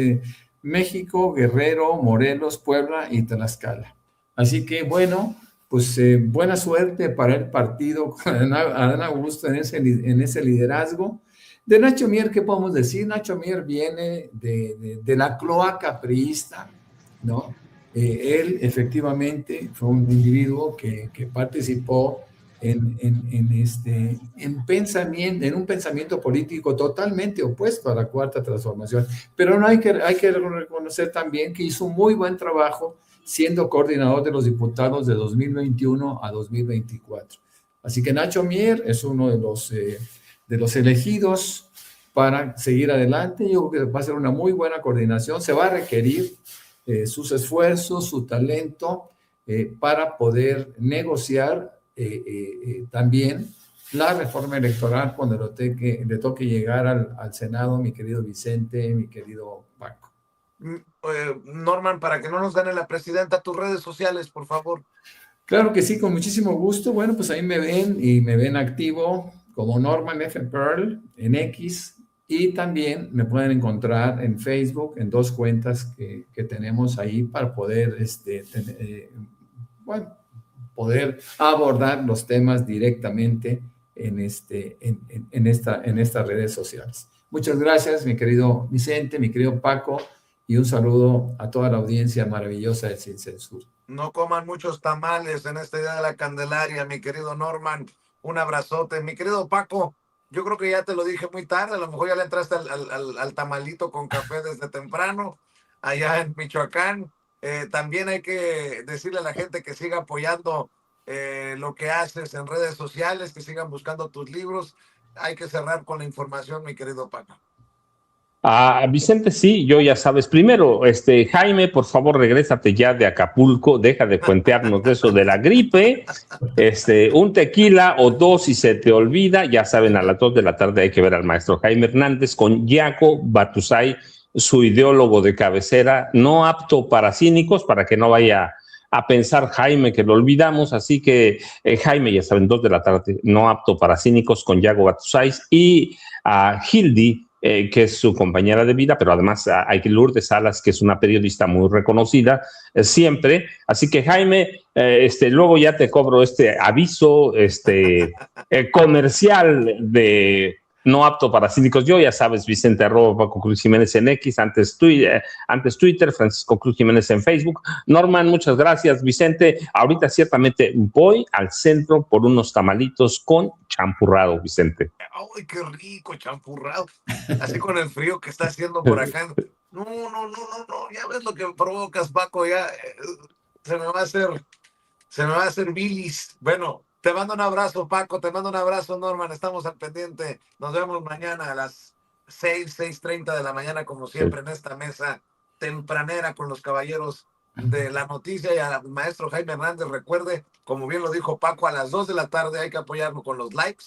México, Guerrero, Morelos, Puebla y Tlaxcala. Así que, bueno, pues buena suerte para el partido con Adán Augusto en ese liderazgo. De Nacho Mier, ¿qué podemos decir? Nacho Mier viene de la cloaca priista, ¿no? Él efectivamente fue un individuo que participó en un pensamiento político totalmente opuesto a la Cuarta Transformación. Pero hay que reconocer también que hizo un muy buen trabajo siendo coordinador de los diputados de 2021 a 2024. Así que Nacho Mier es uno de los elegidos para seguir adelante. Yo creo que va a ser una muy buena coordinación. Se va a requerir sus esfuerzos, su talento para poder negociar también la reforma electoral cuando le toque llegar al Senado, mi querido Vicente, mi querido Paco. Norman, para que no nos gane la presidenta, tus redes sociales, por favor. Claro que sí, con muchísimo gusto. Bueno, pues ahí me ven y me ven activo como Norman F. Pearl en X y también me pueden encontrar en Facebook en 2 cuentas que tenemos ahí para poder, poder abordar los temas directamente en estas redes sociales. Muchas gracias, mi querido Vicente, mi querido Paco, y un saludo a toda la audiencia maravillosa de Sin Censura. No coman muchos tamales en este Día de la Candelaria, mi querido Norman. Un abrazote. Mi querido Paco, yo creo que ya te lo dije muy tarde, a lo mejor ya le entraste al tamalito con café desde temprano, allá en Michoacán. También hay que decirle a la gente que siga apoyando lo que haces en redes sociales, que sigan buscando tus libros. Hay que cerrar con la información, mi querido Paco. Vicente, sí, yo ya sabes. Primero, Jaime, por favor, regrésate ya de Acapulco, deja de cuentearnos de eso de la gripe. Un tequila o 2 y se te olvida. Ya saben, a las 2 de la tarde hay que ver al maestro Jaime Hernández con Yaco Batusay, su ideólogo de cabecera, no apto para cínicos, para que no vaya a pensar Jaime que lo olvidamos. Así que Jaime, ya saben, 2 de la tarde, no apto para cínicos con Yaco Batusay y a Hildy, que es su compañera de vida, pero además hay Lourdes Salas, que es una periodista muy reconocida siempre. Así que Jaime, luego ya te cobro este aviso comercial de no apto para cínicos. Yo, ya sabes, Vicente @Paco Cruz Jiménez en X, antes Twitter, Francisco Cruz Jiménez en Facebook. Norman, muchas gracias, Vicente. Ahorita ciertamente voy al centro por unos tamalitos con champurrado, Vicente. ¡Ay, qué rico champurrado! Así con el frío que está haciendo por acá. No, ya ves lo que provocas, Paco, ya se me va a hacer bilis. Bueno, te mando un abrazo, Paco, te mando un abrazo, Norman, estamos al pendiente. Nos vemos mañana a las 6:30 de la mañana, como siempre, en esta mesa tempranera con los caballeros de la noticia, y al maestro Jaime Hernández. Recuerde, como bien lo dijo Paco, a las 2 de la tarde hay que apoyarlo con los likes,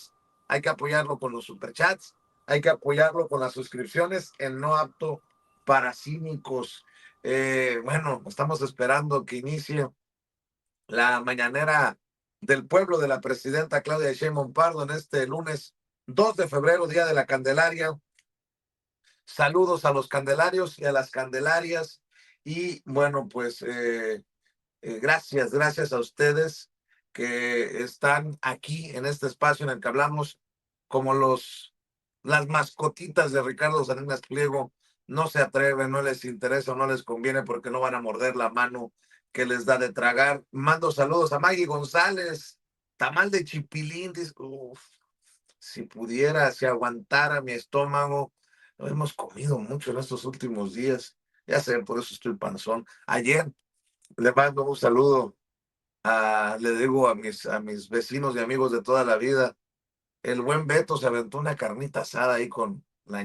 hay que apoyarlo con los superchats, hay que apoyarlo con las suscripciones en No Apto para cínicos. Bueno, estamos esperando que inicie la mañanera del pueblo de la presidenta Claudia Sheinbaum Pardo en este lunes 2 de febrero, Día de la Candelaria. Saludos a los candelarios y a las candelarias. Y bueno, pues gracias a ustedes que están aquí en este espacio en el que hablamos como las mascotitas de Ricardo Salinas Pliego. No se atreven, no les interesa, no les conviene porque no van a morder la mano que les da de tragar. Mando saludos a Maggie González, tamal de chipilín. Uf, si pudiera, si aguantara mi estómago. Hemos comido mucho en estos últimos días. Ya sé, por eso estoy panzón. Ayer le mando un saludo le digo a mis vecinos y amigos de toda la vida. El buen Beto se aventó una carnita asada ahí con la